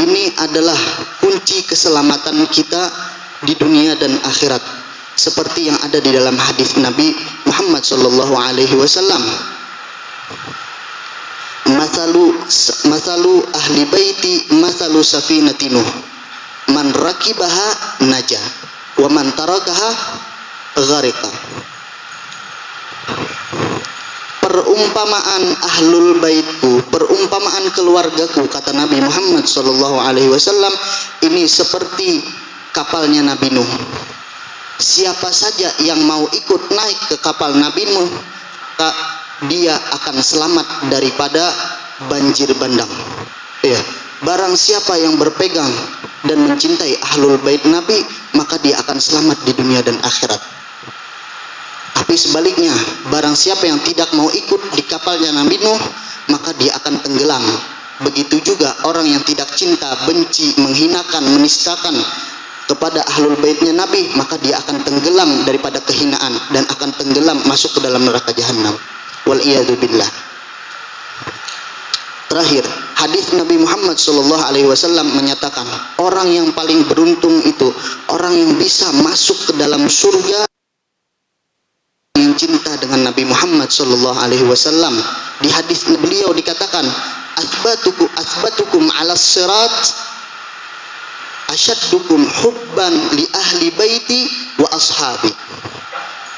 ini adalah kunci keselamatan kita di dunia dan akhirat, seperti yang ada di dalam hadis Nabi Muhammad sallallahu alaihi wasallam. Masalu ahli baiti masalu safinati Nuh, man rakibaha naja wa man tarakaha gharqa. Perumpamaan ahlul baitku, perumpamaan keluargaku, kata Nabi Muhammad sallallahu alaihi wasallam, ini seperti kapalnya Nabi Nuh. Siapa saja yang mau ikut naik ke kapal Nabi Nuh, dia akan selamat daripada banjir bandang. Ya, barang siapa yang berpegang dan mencintai ahlul bait Nabi, maka dia akan selamat di dunia dan akhirat. Tapi sebaliknya, barang siapa yang tidak mau ikut di kapalnya Nabi Nuh, maka dia akan tenggelam. Begitu juga orang yang tidak cinta, benci, menghinakan, menistakan kepada ahlul baitnya Nabi, maka dia akan tenggelam daripada kehinaan dan akan tenggelam masuk ke dalam neraka jahanam. Wal iyadu billah. Terakhir, hadis Nabi Muhammad sallallahu alaihi wasallam menyatakan, orang yang paling beruntung itu orang yang bisa masuk ke dalam surga yang cinta dengan Nabi Muhammad sallallahu alaihi wasallam. Di hadis beliau dikatakan, asbatukum 'alas sirat asyaddukum hubban li ahli baiti wa ashabi.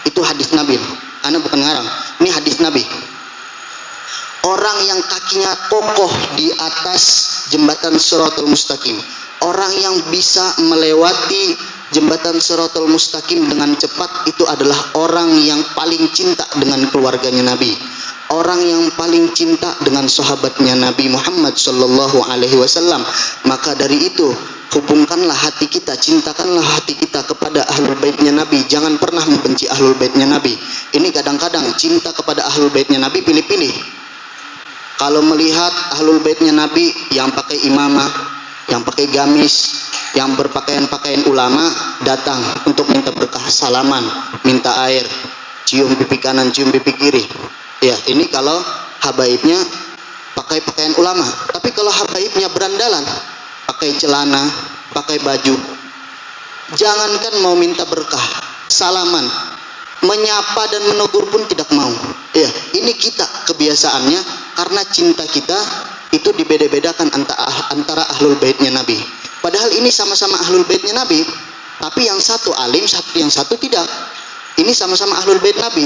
Itu hadis Nabi. Ana bukan ngarang. Ini hadis Nabi. Orang yang kakinya kokoh di atas jembatan Shiratal Mustaqim, orang yang bisa melewati jembatan Shiratal Mustaqim dengan cepat, itu adalah orang yang paling cinta dengan keluarganya Nabi, orang yang paling cinta dengan sahabatnya Nabi Muhammad sallallahu alaihi wasallam. Maka dari itu, hubungkanlah hati kita, cintakanlah hati kita kepada ahlul baitnya Nabi. Jangan pernah membenci ahlul baitnya Nabi. Ini kadang-kadang cinta kepada ahlul baitnya Nabi pilih-pilih. Kalau melihat ahlul baitnya Nabi yang pakai imamah, yang pakai gamis, yang berpakaian-pakaian ulama, datang untuk minta berkah, salaman, minta air, cium pipi kanan, cium pipi kiri. Ya, ini kalau habaibnya pakai pakaian ulama. Tapi kalau habaibnya berandalan, pakai celana, pakai baju, jangankan mau minta berkah, salaman, menyapa dan menegur pun tidak mau. Ya, ini kita kebiasaannya karena cinta kita itu dibeda-bedakan antara ahlul baitnya Nabi. Padahal ini sama-sama ahlul baitnya Nabi, tapi yang satu alim, yang satu tidak. Ini sama-sama ahlul bait Nabi.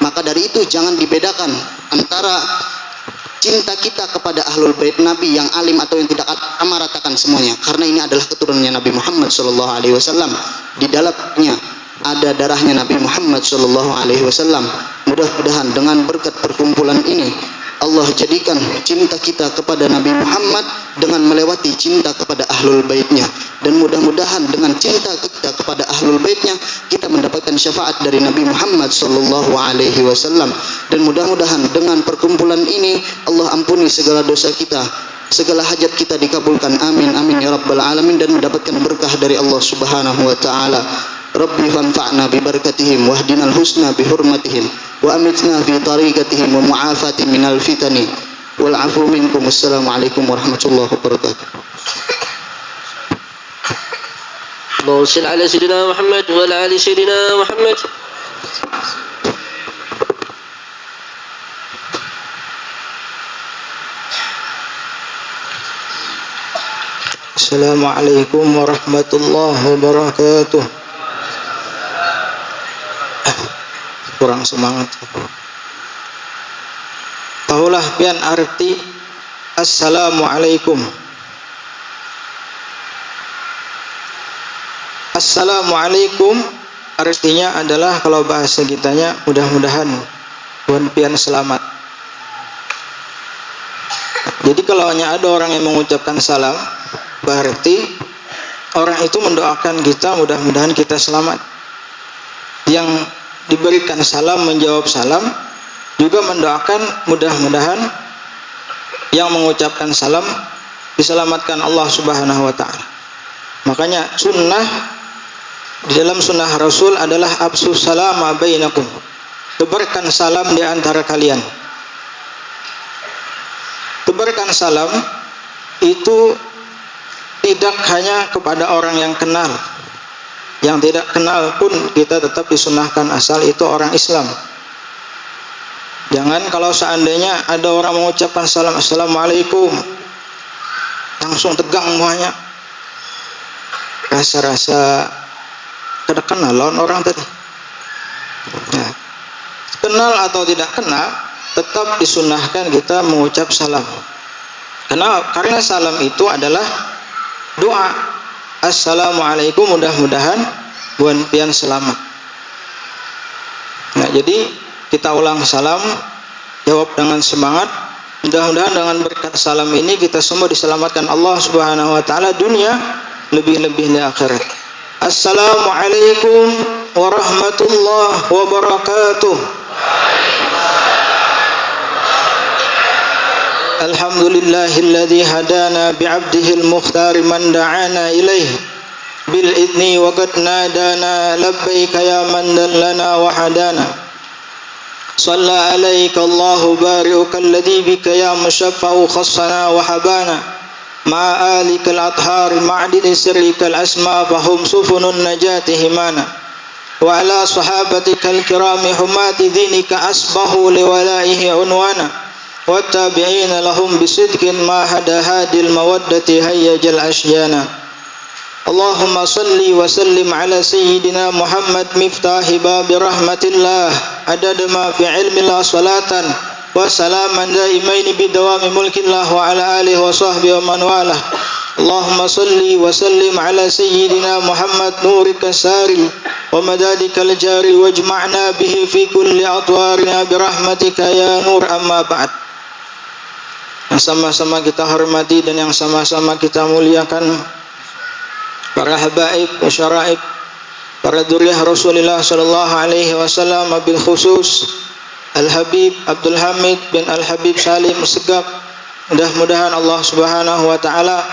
Maka dari itu jangan dibedakan antara cinta kita kepada ahlul bait Nabi yang alim atau yang tidak, sama ratakan semuanya. Karena ini adalah keturunannya Nabi Muhammad sallallahu alaihi wasallam. Di dalamnya ada darahnya Nabi Muhammad sallallahu alaihi wasallam. Mudah-mudahan dengan berkat perkumpulan ini Allah jadikan cinta kita kepada Nabi Muhammad dengan melewati cinta kepada ahlul baitnya. Dan mudah-mudahan dengan cinta kita kepada ahlul baitnya kita mendapatkan syafaat dari Nabi Muhammad sallallahu alaihi wasallam. Dan mudah-mudahan dengan perkumpulan ini Allah ampuni segala dosa kita, segala hajat kita dikabulkan. Amin amin ya rabbal alamin. Dan mendapatkan berkah dari Allah subhanahu wa ta'ala. Rabbi fanfa'na bi barakatihim wahdinal husna bi hurmatihim wa amitna fi tariqatihim wa mu'afati minal fitani wal afu minkum. Assalamualaikum warahmatullahi wabarakatuh. اللهم صل على سيدنا محمد وعلى آل سيدنا محمد. Assalamualaikum warahmatullahi wabarakatuh. Kurang semangat. Tahulah pian arti Assalamualaikum. Assalamualaikum artinya adalah, kalau bahasa kitanya, mudah-mudahan buan pian selamat. Jadi kalau hanya ada orang yang mengucapkan salam, berarti orang itu mendoakan kita mudah-mudahan kita selamat. Yang diberikan salam menjawab salam juga mendoakan mudah-mudahan yang mengucapkan salam diselamatkan Allah subhanahu wa ta'ala. Makanya sunnah, di dalam sunnah Rasul adalah absu salama bainakum, tebarkan salam di antara kalian. Tebarkan salam itu tidak hanya kepada orang yang kenal, yang tidak kenal pun kita tetap disunahkan asal itu orang Islam. Jangan kalau seandainya ada orang mengucapkan salam Assalamualaikum, langsung tegang semuanya, rasa-rasa kada kenal lawan orang tadi. Nah, kenal atau tidak kenal, tetap disunahkan kita mengucap salam. Karena salam itu adalah doa. Assalamualaikum, mudah-mudahan buan pian selamat. Nah, jadi kita ulang salam, jawab dengan semangat. Mudah-mudahan dengan berkat salam ini kita semua diselamatkan Allah subhanahu wa ta'ala dunia, lebih-lebih di akhirat. Assalamualaikum warahmatullahi wabarakatuh. Alhamdulillahilladzi hadana bi'abdihil mukhtar man da'ana ilaih bil idni wa qad nadana labbaika ya man dallana wa hadana. Shalla alaika Allahu bari'uka alladzi bika ya mushaffa'u khassana wa habana ma'a alikal athhar ma'dini sirrikal asma fahum sufunun najati himana wa ala sahabatikal kirami humati dinika asbahu liwalaihi unwana والتابعين لهم بصدق ما هدى هادي المودة هيج الأشيانا. اللهم صل وسلم على سيدنا محمد مفتاح باب رحمة الله عدد ما في علم الله صلاة وسلاما دائمين بدوام ملك الله وعلى آله وصحبه ومن والاه اللهم صل وسلم على سيدنا محمد نورك الساري ومدادك الجاري واجمعنا به في كل أطوارنا برحمتك يا نور. أما بعد. Yang sama-sama kita hormati dan yang sama-sama kita muliakan para habaib, masyaraib, para dzurriyyah Rasulullah sallallahu alaihi wasallam, bil khusus Al-Habib Abdul Hamid bin Al-Habib Salim Segap. Mudah-mudahan Allah Subhanahu wa taala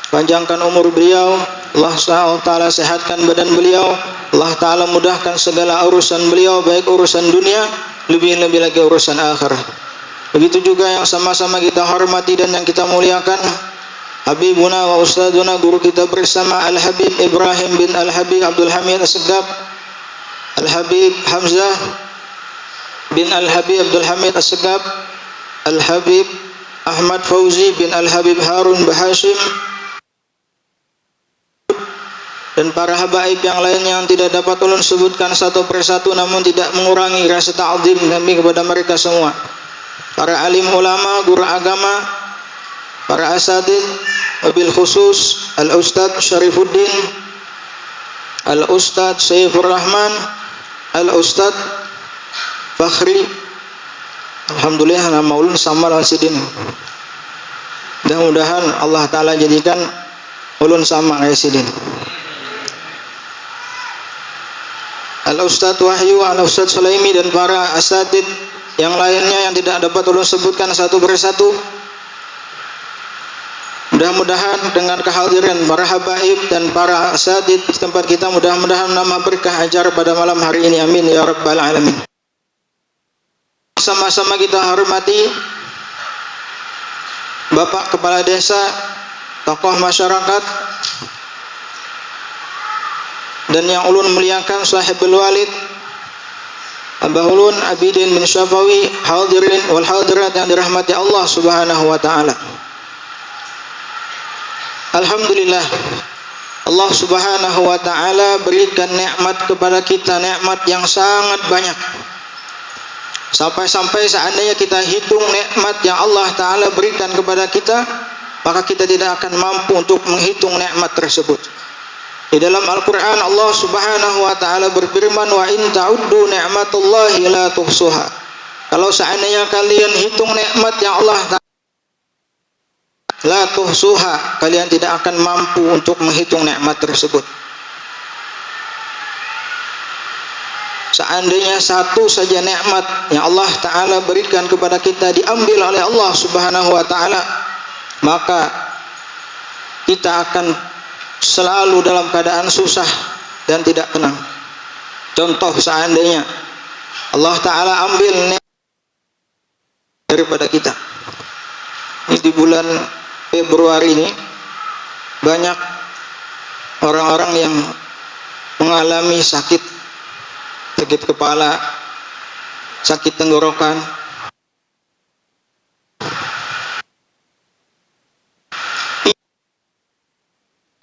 panjangkan umur beliau, Allah Subhanahu wa taala sehatkan badan beliau, Allah taala mudahkan segala urusan beliau, baik urusan dunia, lebih-lebih lagi urusan akhirat. Begitu juga yang sama-sama kita hormati dan yang kita muliakan Habibuna wa Ustaduna, guru kita bersama Al-Habib Ibrahim bin Al-Habib Abdul Hamid As-Segap, Al-Habib Hamzah bin Al-Habib Abdul Hamid As-Segap, Al-Habib Ahmad Fauzi bin Al-Habib Harun Bahashim, dan para habaib yang lainnya yang tidak dapat ulun sebutkan satu persatu, namun tidak mengurangi rasa ta'zim kami kepada mereka semua. Para alim ulama, guru agama, para asatid, wabil khusus Al-Ustadz Syarifuddin, Al-Ustadz Saifur Rahman, Al-Ustadz Fakhri. Alhamdulillah nama ulun sama lawan sidin. Mudah-mudahan Allah Ta'ala jadikan ulun sama kayak sidin. Al-Ustadz Wahyu, Al-Ustadz Sulaimi, dan para asatid yang lainnya yang tidak dapat ulun sebutkan satu persatu. Mudah-mudahan dengan kehadiran para habaib dan para asatid di tempat kita, mudah-mudahan nama berkah ajar pada malam hari ini. Amin ya rabbal alamin. Sama-sama kita hormati Bapak Kepala Desa, tokoh masyarakat, dan yang ulun muliakan sahibul walid Abah ulun Abidin bin Syafawi, hadirin wal hadirat yang dirahmati Allah Subhanahu wa taala. Alhamdulillah, Allah Subhanahu wa taala berikan nikmat kepada kita, nikmat yang sangat banyak. Sampai-sampai seandainya kita hitung nikmat yang Allah taala berikan kepada kita, maka kita tidak akan mampu untuk menghitung nikmat tersebut. Di dalam Al-Quran Allah Subhanahu wa ta'ala berfirman, wa in ta'uddu ni'matullahi la tuhsuha. Kalau seandainya kalian hitung nikmat yang Allah ta'ala, la tuhsuha, kalian tidak akan mampu untuk menghitung nikmat tersebut. Seandainya satu saja nikmat yang Allah ta'ala berikan kepada kita diambil oleh Allah Subhanahu wa ta'ala, maka kita akan selalu dalam keadaan susah dan tidak tenang. Contoh, seandainya Allah Ta'ala ambil nikmat daripada kita. Ini di bulan Februari ini banyak orang-orang yang mengalami sakit kepala, sakit tenggorokan,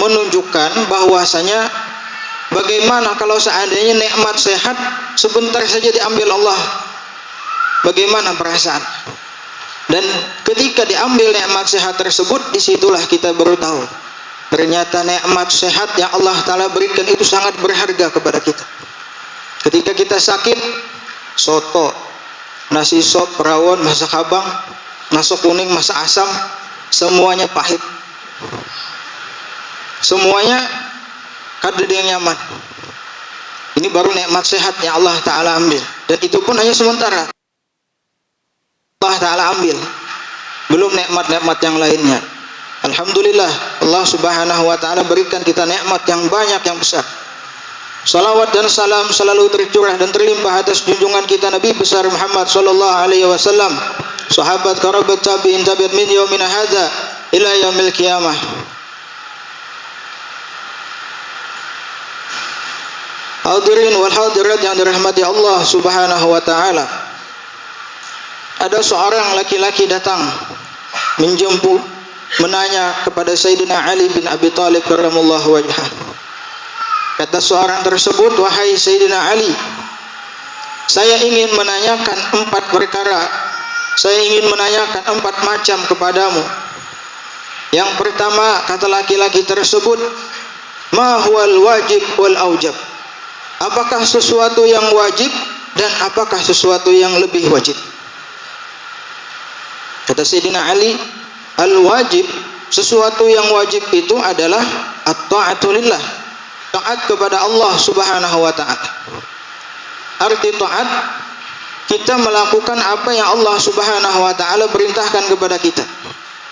menunjukkan bahwasanya bagaimana kalau seandainya nikmat sehat sebentar saja diambil Allah, bagaimana perasaan. Dan ketika diambil nikmat sehat tersebut, disitulah kita baru tahu ternyata nikmat sehat yang Allah Ta'ala berikan itu sangat berharga kepada kita. Ketika kita sakit, soto, nasi sop, rawon, masak abang, nasi kuning, masak asam, semuanya pahit, semuanya kada ada yang nyaman. Ini baru nikmat sehat yang Allah Ta'ala ambil, dan itu pun hanya sementara. Allah Ta'ala ambil, belum nikmat-nikmat yang lainnya. Alhamdulillah, Allah Subhanahu wa Ta'ala berikan kita nikmat yang banyak, yang besar. Salawat dan salam selalu tercurah dan terlimpah atas junjungan kita Nabi besar Muhammad sallallahu alaihi wasallam, sahabat, kerabat, tabi'in, tabi'at min yaumina hadza ila yaumil qiyamah. Hadirin wal hadirat yang dirahmati Allah Subhanahu wa taala. Ada seorang laki-laki datang menjemput, menanya kepada Sayyidina Ali bin Abi Thalib karramallahu wajhah. Kata seorang tersebut, wahai Sayyidina Ali, saya ingin menanyakan 4 perkara. Saya ingin menanyakan 4 macam kepadamu. Yang pertama, kata laki-laki tersebut, ma huwal wajib wal aujab. Apakah sesuatu yang wajib dan apakah sesuatu yang lebih wajib? Kata Sayyidina Ali, al-wajib, sesuatu yang wajib itu adalah at-ta'atu lillah, taat kepada Allah Subhanahu wa taala. Arti taat, kita melakukan apa yang Allah Subhanahu wa taala perintahkan kepada kita.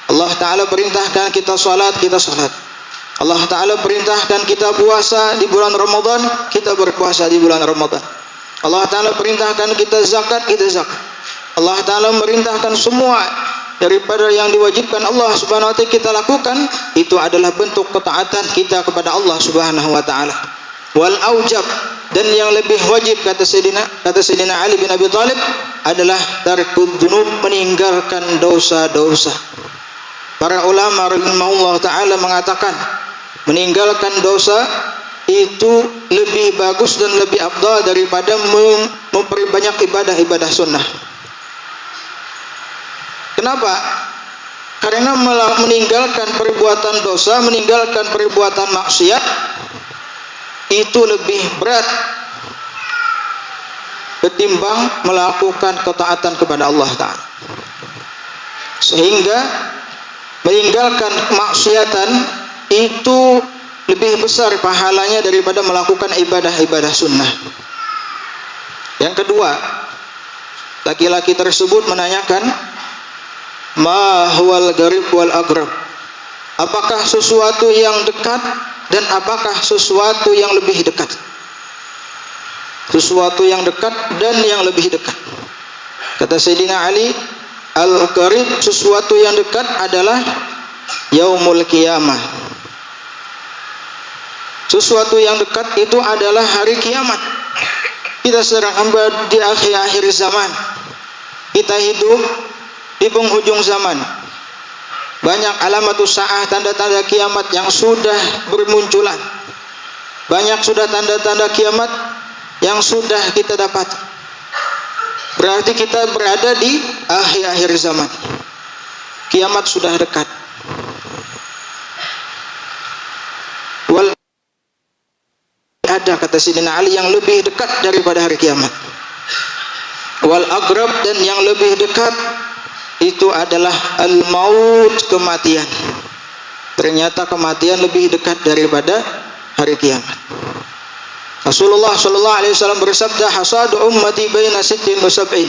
Allah taala perintahkan kita salat, kita salat. Allah taala perintahkan kita puasa di bulan Ramadan, kita berpuasa di bulan Ramadan. Allah taala perintahkan kita zakat, kita zakat. Allah taala merintahkan semua daripada yang diwajibkan Allah Subhanahu wa taala kita lakukan, itu adalah bentuk ketaatan kita kepada Allah Subhanahu wa taala. Wal aujab, dan yang lebih wajib, kata Sayyidina Ali bin Abi Thalib, adalah tarkud dzunub, meninggalkan dosa-dosa. Para ulama rahimahullah taala mengatakan, meninggalkan dosa itu lebih bagus dan lebih afdal daripada memperbanyak ibadah-ibadah sunnah. Kenapa? Karena meninggalkan perbuatan dosa, meninggalkan perbuatan maksiat itu lebih berat ketimbang melakukan ketaatan kepada Allah Ta'ala. Sehingga meninggalkan kemaksiatan itu lebih besar pahalanya daripada melakukan ibadah-ibadah sunnah. Yang kedua, laki-laki tersebut menanyakan, ma huwal garib wal agrab. Apakah sesuatu yang dekat dan apakah sesuatu yang lebih dekat? Sesuatu yang dekat dan yang lebih dekat. Kata Sayyidina Ali, al-garib, sesuatu yang dekat adalah yaumul qiyamah. Sesuatu yang dekat itu adalah hari kiamat. Kita sedang di akhir-akhir zaman. Kita hidup di penghujung zaman. Banyak alamatus sa'ah, tanda-tanda kiamat yang sudah bermunculan. Banyak sudah tanda-tanda kiamat yang sudah kita dapat. Berarti kita berada di akhir-akhir zaman. Kiamat sudah dekat. Ada, kata Sayyidina Ali, yang lebih dekat daripada hari kiamat. Wal agrab, dan yang lebih dekat itu adalah al-maut, kematian. Ternyata kematian lebih dekat daripada hari kiamat. Rasulullah sallallahu alaihi wasallam bersabda, hasadu ummati baina 60 wa 70.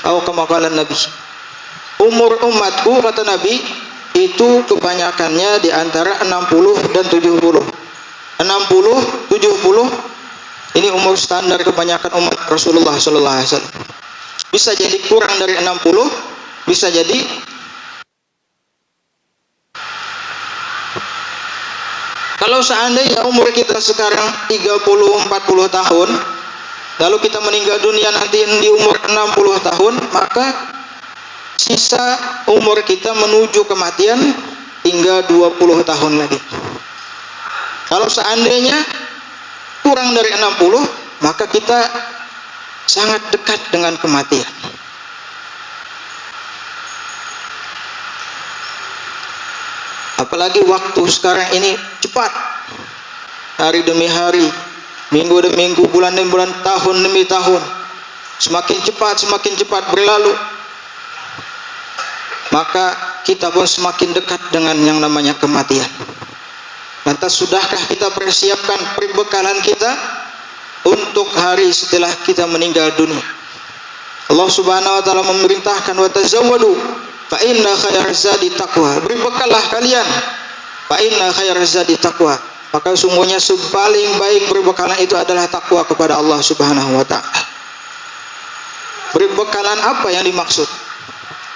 Atau kama qala Nabi, umur umatku, kata Nabi, itu kebanyakannya di antara 60 dan 70. 60, 70 ini umur standar kebanyakan umat Rasulullah sallallahu alaihi wasallam. Bisa jadi kurang dari 60, bisa jadi kalau seandainya umur kita sekarang 30-40 tahun, lalu kita meninggal dunia nanti di umur 60 tahun, maka sisa umur kita menuju kematian tinggal 20 tahun lagi. Kalau seandainya kurang dari 60, maka kita sangat dekat dengan kematian. Apalagi waktu sekarang ini cepat, hari demi hari, minggu demi minggu, bulan demi bulan, tahun demi tahun, semakin cepat berlalu. Maka kita pun semakin dekat dengan yang namanya kematian. Lantas sudahkah kita persiapkan perbekalan kita untuk hari setelah kita meninggal dunia? Allah Subhanahu wa taala memerintahkan, wa tazawwadu fa inna khairaz zadi taqwa. Berbekallah kalian, fa inna khairaz zadi taqwa. Maka sungguhnya paling baik perbekalan itu adalah takwa kepada Allah Subhanahu wa taala. Perbekalan apa yang dimaksud?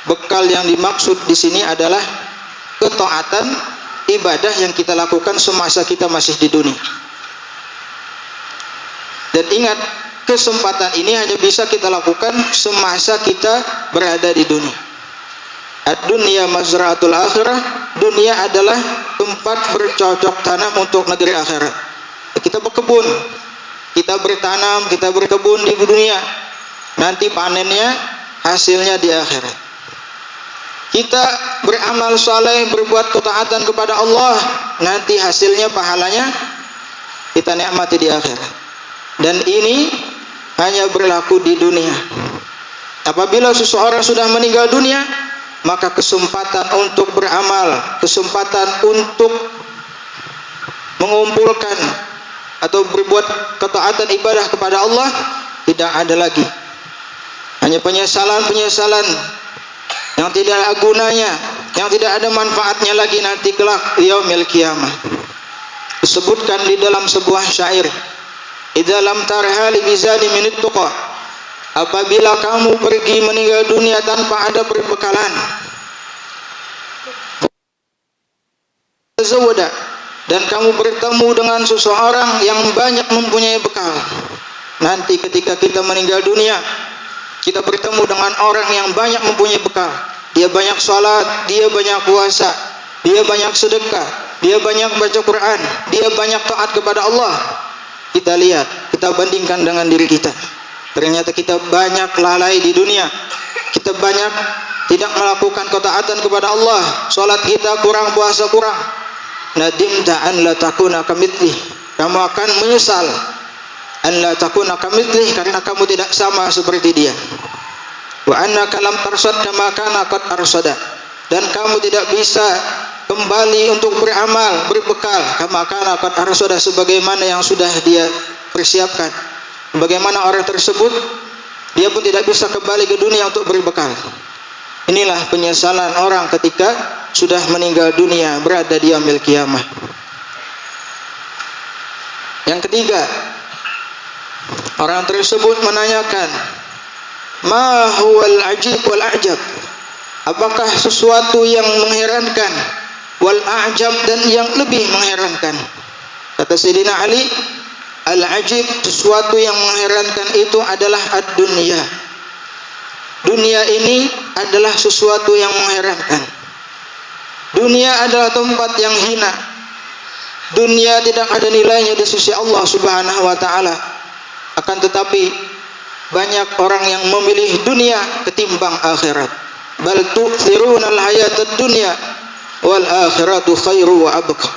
Bekal yang dimaksud di sini adalah ketaatan ibadah yang kita lakukan semasa kita masih di dunia. Dan ingat, kesempatan ini hanya bisa kita lakukan semasa kita berada di dunia. Ad-dunya mazra'atul akhirah, dunia adalah tempat bercocok tanam untuk negeri akhirat. Kita berkebun, kita bertanam, kita berkebun di dunia. Nanti panennya, hasilnya di akhirat. Kita beramal saleh, berbuat ketaatan kepada Allah, nanti hasilnya pahalanya kita nikmati di akhirat. Dan ini hanya berlaku di dunia. Apabila seseorang sudah meninggal dunia, maka kesempatan untuk beramal, kesempatan untuk mengumpulkan atau berbuat ketaatan ibadah kepada Allah tidak ada lagi. Hanya penyesalan-penyesalan yang tidak ada gunanya, yang tidak ada manfaatnya lagi nanti kelak yaumil qiyamah. Disebutkan di dalam sebuah syair, idza lam tarhali bizani min tuqa, apabila kamu pergi meninggal dunia tanpa ada perbekalan, zawada, dan kamu bertemu dengan seseorang yang banyak mempunyai bekal. Nanti ketika kita meninggal dunia, kita bertemu dengan orang yang banyak mempunyai bekal. Dia banyak salat, dia banyak puasa, dia banyak sedekah, dia banyak baca Quran, dia banyak taat kepada Allah. Kita lihat, kita bandingkan dengan diri kita. Ternyata kita banyak lalai di dunia. Kita banyak tidak melakukan ketaatan kepada Allah. Salat kita kurang, puasa kurang. Nadimta an la takuna kamitsli. Kamu akan menyesal an la takuna kamitsli, karena kamu tidak sama seperti dia. Wa annaka lam tarsad kama kana qad arsada, dan kamu tidak bisa kembali untuk beramal, berbekal kama kana qad arsada, sebagaimana yang sudah dia persiapkan. Bagaimana orang tersebut, dia pun tidak bisa kembali ke dunia untuk berbekal. Inilah penyesalan orang ketika sudah meninggal dunia, berada di yaumil qiyamah. Yang ketiga, orang tersebut menanyakan, ma huwal ajib wal a'jab, apakah sesuatu yang mengherankan, wal a'jab, dan yang lebih mengherankan. Kata Sayyidina Ali, al ajib, sesuatu yang mengherankan itu adalah ad-dunya. Dunia ini adalah sesuatu yang mengherankan. Dunia adalah tempat yang hina. Dunia tidak ada nilainya di sisi Allah Subhanahu wa taala. Akan tetapi banyak orang yang memilih dunia ketimbang akhirat. Bal tu'thirunal hayatad dunya wal akhiratu khairu wa abqa.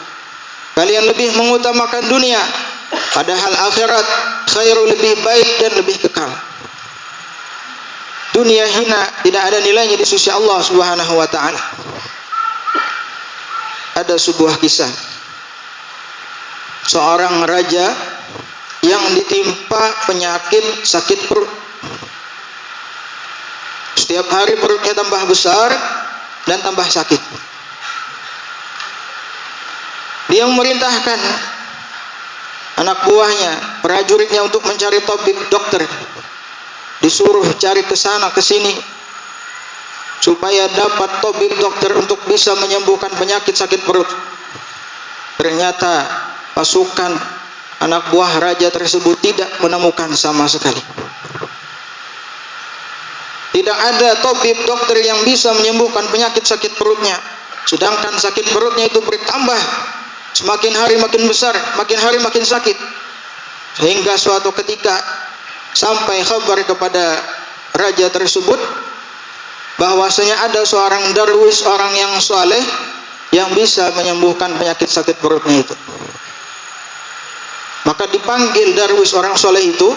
Kalian lebih mengutamakan dunia, padahal akhirat khairu, lebih baik dan lebih kekal. Dunia hina, tidak ada nilainya di sisi Allah Subhanahu wa taala. Ada sebuah kisah seorang raja yang ditimpa penyakit sakit perut. Setiap hari perutnya tambah besar dan tambah sakit. Dia memerintahkan anak buahnya, prajuritnya, untuk mencari tabib, dokter. Disuruh cari ke sana ke sini supaya dapat tabib, dokter, untuk bisa menyembuhkan penyakit sakit perut. Ternyata pasukan anak buah raja tersebut tidak menemukan sama sekali. Tidak ada tabib, dokter yang bisa menyembuhkan penyakit sakit perutnya. Sedangkan sakit perutnya itu bertambah, semakin hari makin besar, makin hari makin sakit. Sehingga suatu ketika sampai kabar kepada raja tersebut bahwasanya ada seorang darwis, orang yang saleh, yang bisa menyembuhkan penyakit sakit perutnya itu. Maka dipanggil darwis orang saleh itu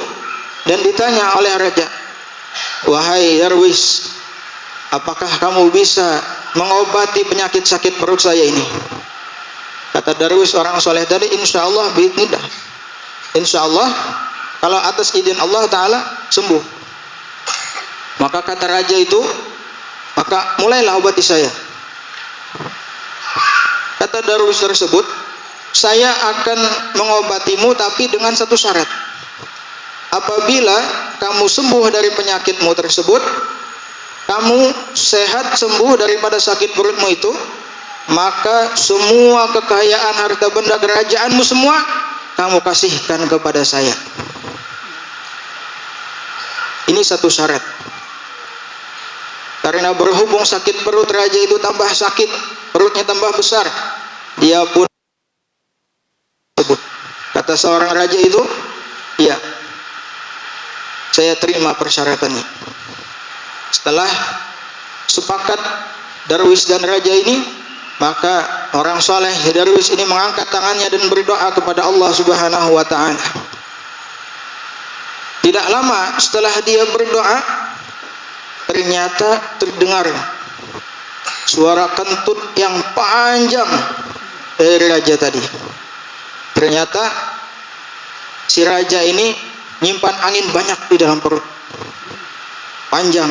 dan ditanya oleh raja, wahai darwis, apakah kamu bisa mengobati penyakit sakit perut saya ini? Kata darwis orang saleh tadi, insyaallah biidznillah, insyaallah kalau atas izin Allah Ta'ala sembuh. Maka kata raja itu, maka mulailah obati saya. Kata darwis tersebut, saya akan mengobatimu tapi dengan satu syarat. Apabila kamu sembuh dari penyakitmu tersebut, kamu sehat, sembuh daripada sakit perutmu itu, maka semua kekayaan harta benda kerajaanmu semua kamu kasihkan kepada saya. Ini satu syarat. Karena berhubung sakit perut raja itu tambah sakit, perutnya tambah besar, dia pun sebut. Kata seorang raja itu, iya, saya terima persyaratannya. Setelah sepakat darwis dan raja ini, maka orang soleh darwis ini mengangkat tangannya dan berdoa kepada Allah Subhanahu wa ta'ala. Tidak lama setelah dia berdoa, ternyata terdengar suara kentut yang panjang dari raja tadi. Ternyata si raja ini nyimpan angin banyak di dalam perut, panjang.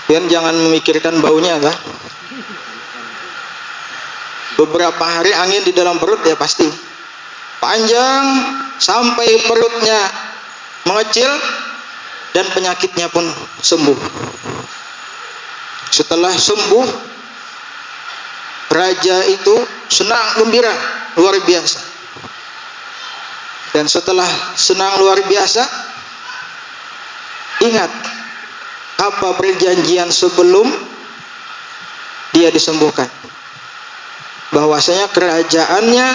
Dan jangan memikirkan baunya, kan? Beberapa hari angin di dalam perut ya pasti panjang sampai perutnya mengecil dan penyakitnya pun sembuh. Setelah sembuh, raja itu senang gembira luar biasa. Dan setelah senang luar biasa, ingat apa perjanjian sebelum dia disembuhkan, bahwasanya kerajaannya,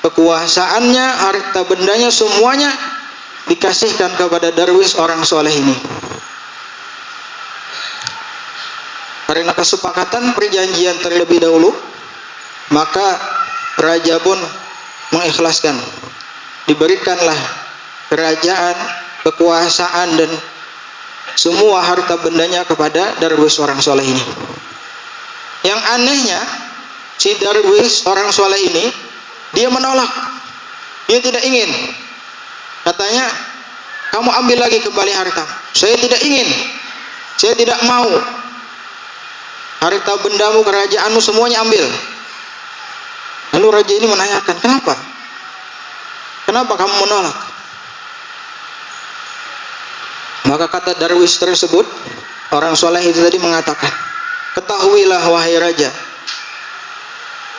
kekuasaannya, harta bendanya semuanya dikasihkan kepada darwis orang soleh ini. Karena kesepakatan perjanjian terlebih dahulu, maka raja pun mengikhlaskan. Diberikanlah kerajaan, kekuasaan dan semua harta bendanya kepada darwis orang soleh ini. Yang anehnya, si darwis orang soleh ini dia menolak. Dia tidak ingin. Katanya, kamu ambil lagi kembali harta. Saya tidak ingin. Saya tidak mau. Harta bendamu, kerajaanmu semuanya ambil. Lalu raja ini menanyakan, kenapa? Kenapa kamu menolak? Maka kata darwis tersebut, orang soleh itu tadi mengatakan, ketahuilah wahai raja,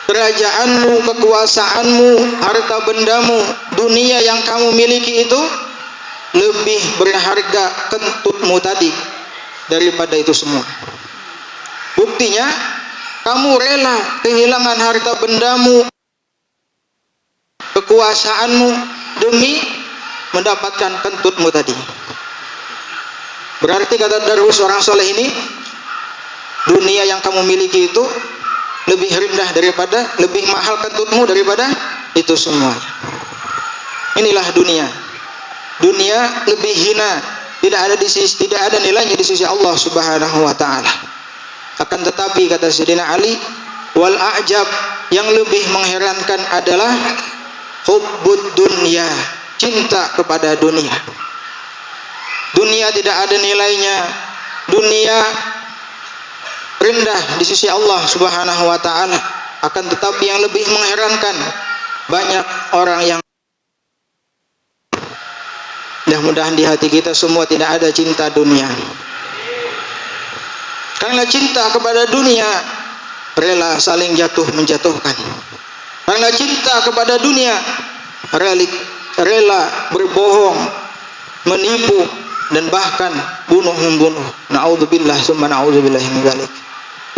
kerajaanmu, kekuasaanmu, harta bendamu, dunia yang kamu miliki itu lebih berharga kentutmu tadi daripada itu semua. Buktinya, kamu rela kehilangan harta bendamu, kekuasaanmu demi mendapatkan kentutmu tadi. Berarti kata darwis orang soleh ini, dunia yang kamu miliki itu lebih rendah daripada, lebih mahal kentutmu daripada itu semua. Inilah dunia. Dunia lebih hina, tidak ada nilainya di sisi Allah Subhanahu wa ta'ala. Akan tetapi kata Sayyidina Ali, wal a'jab, yang lebih mengherankan adalah hubbud dunya, cinta kepada dunia. Dunia tidak ada nilainya, dunia rendah di sisi Allah Subhanahu wa ta'ala. Akan tetapi yang lebih mengherankan, banyak orang yang, mudah-mudahan di hati kita semua tidak ada cinta dunia. Karena cinta kepada dunia, rela saling jatuh menjatuhkan. Karena cinta kepada dunia, rela berbohong, menipu, dan bahkan bunuh-membunuh. Na'udzubillah summa na'udzubillah min dzalik.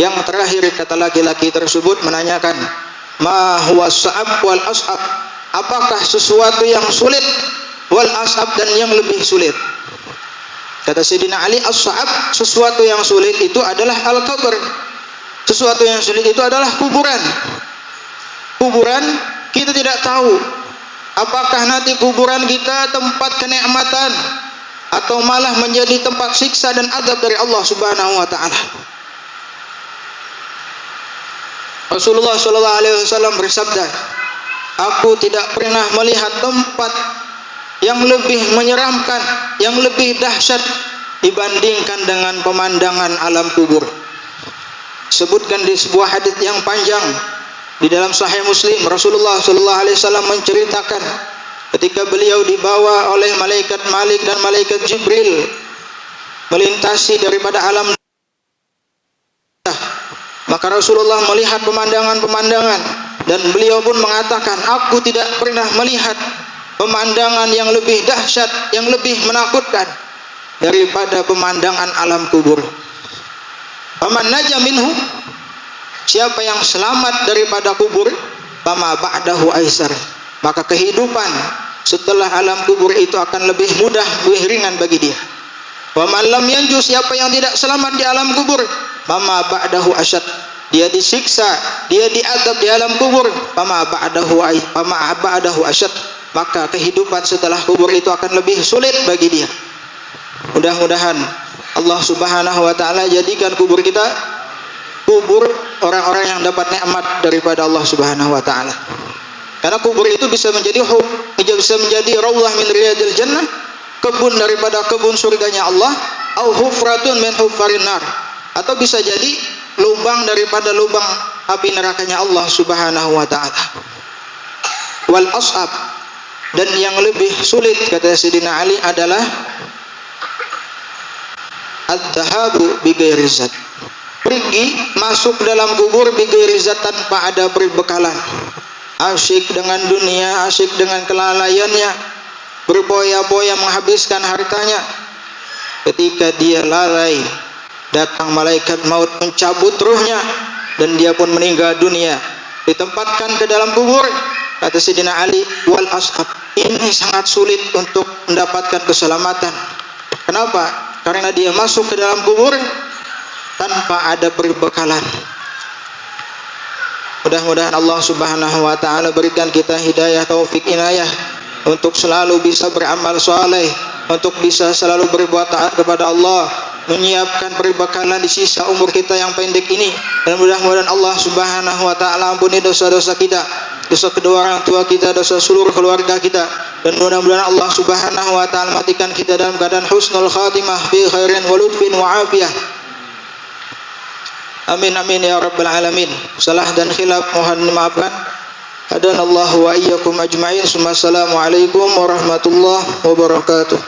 Yang terakhir kata laki-laki tersebut menanyakan, ma huwa sa'ab wal as'ab? Apakah sesuatu yang sulit, wal as'ab, dan yang lebih sulit? Kata Sayyidina Ali, as-sa'ab, sesuatu yang sulit itu adalah al-qabr. Sesuatu yang sulit itu adalah kuburan. Kuburan kita tidak tahu apakah nanti kuburan kita tempat kenikmatan atau malah menjadi tempat siksa dan azab dari Allah Subhanahu wa ta'ala. Rasulullah sallallahu alaihi wasallam bersabda, aku tidak pernah melihat tempat yang lebih menyeramkan, yang lebih dahsyat dibandingkan dengan pemandangan alam kubur. Sebutkan di sebuah hadis yang panjang di dalam Sahih Muslim, Rasulullah sallallahu alaihi wasallam menceritakan ketika beliau dibawa oleh malaikat Malik dan malaikat Jibril melintasi daripada alam, maka Rasulullah melihat pemandangan-pemandangan dan beliau pun mengatakan, aku tidak pernah melihat pemandangan yang lebih dahsyat, yang lebih menakutkan daripada pemandangan alam kubur. Faman naja minhu, siapa yang selamat daripada kubur, fama ba'dahu aisar, maka kehidupan setelah alam kubur itu akan lebih mudah, lebih ringan bagi dia. Wa man lam yanju, siapa yang tidak selamat di alam kubur, Mama ba'dahu asyad. Dia disiksa, dia diadab di alam kubur. Mama ba'dahu asyad. Maka kehidupan setelah kubur itu akan lebih sulit bagi dia. Mudah-mudahan Allah Subhanahu wa taala jadikan kubur kita kubur orang-orang yang dapat nikmat daripada Allah Subhanahu wa taala. Karena kubur itu bisa menjadi raudhah min riyadil jannah, kebun daripada kebun surganya Allah, au hufratun min hufarin nar, atau bisa jadi lubang daripada lubang api nerakanya Allah Subhanahu wa taala. Wal ashab, dan yang lebih sulit kata Sayyidina Ali adalah ad-dhahabu bi ghairi zat. Pergi masuk dalam kubur bi ghairi zat, tanpa ada perbekalan. Asyik dengan dunia, asyik dengan kelalaiannya, berpoya-poya menghabiskan hartanya. Ketika dia lalai, datang malaikat maut mencabut ruhnya dan dia pun meninggal dunia, ditempatkan ke dalam kubur. Kata Sayyidina Ali, wal ashab, ini sangat sulit untuk mendapatkan keselamatan. Kenapa? Karena dia masuk ke dalam kubur tanpa ada perbekalan. Mudah-mudahan Allah Subhanahu wa taala berikan kita hidayah, taufik, inayah untuk selalu bisa beramal saleh, untuk bisa selalu berbuat taat kepada Allah, menyiapkan perbekalan di sisa umur kita yang pendek ini. Dan mudah-mudahan Allah Subhanahu wa taala ampuni dosa-dosa kita, dosa kedua orang tua kita, dosa seluruh keluarga kita. Dan mudah-mudahan Allah Subhanahu wa taala matikan kita dalam keadaan husnul khatimah fi khairin wa lutfin wa afiyah. Amin amin ya rabbal alamin. Salah dan khilaf mohon dimaafkan. Hadanallahu wa iyyakum ajma'in. Assalamualaikum warahmatullahi wabarakatuh.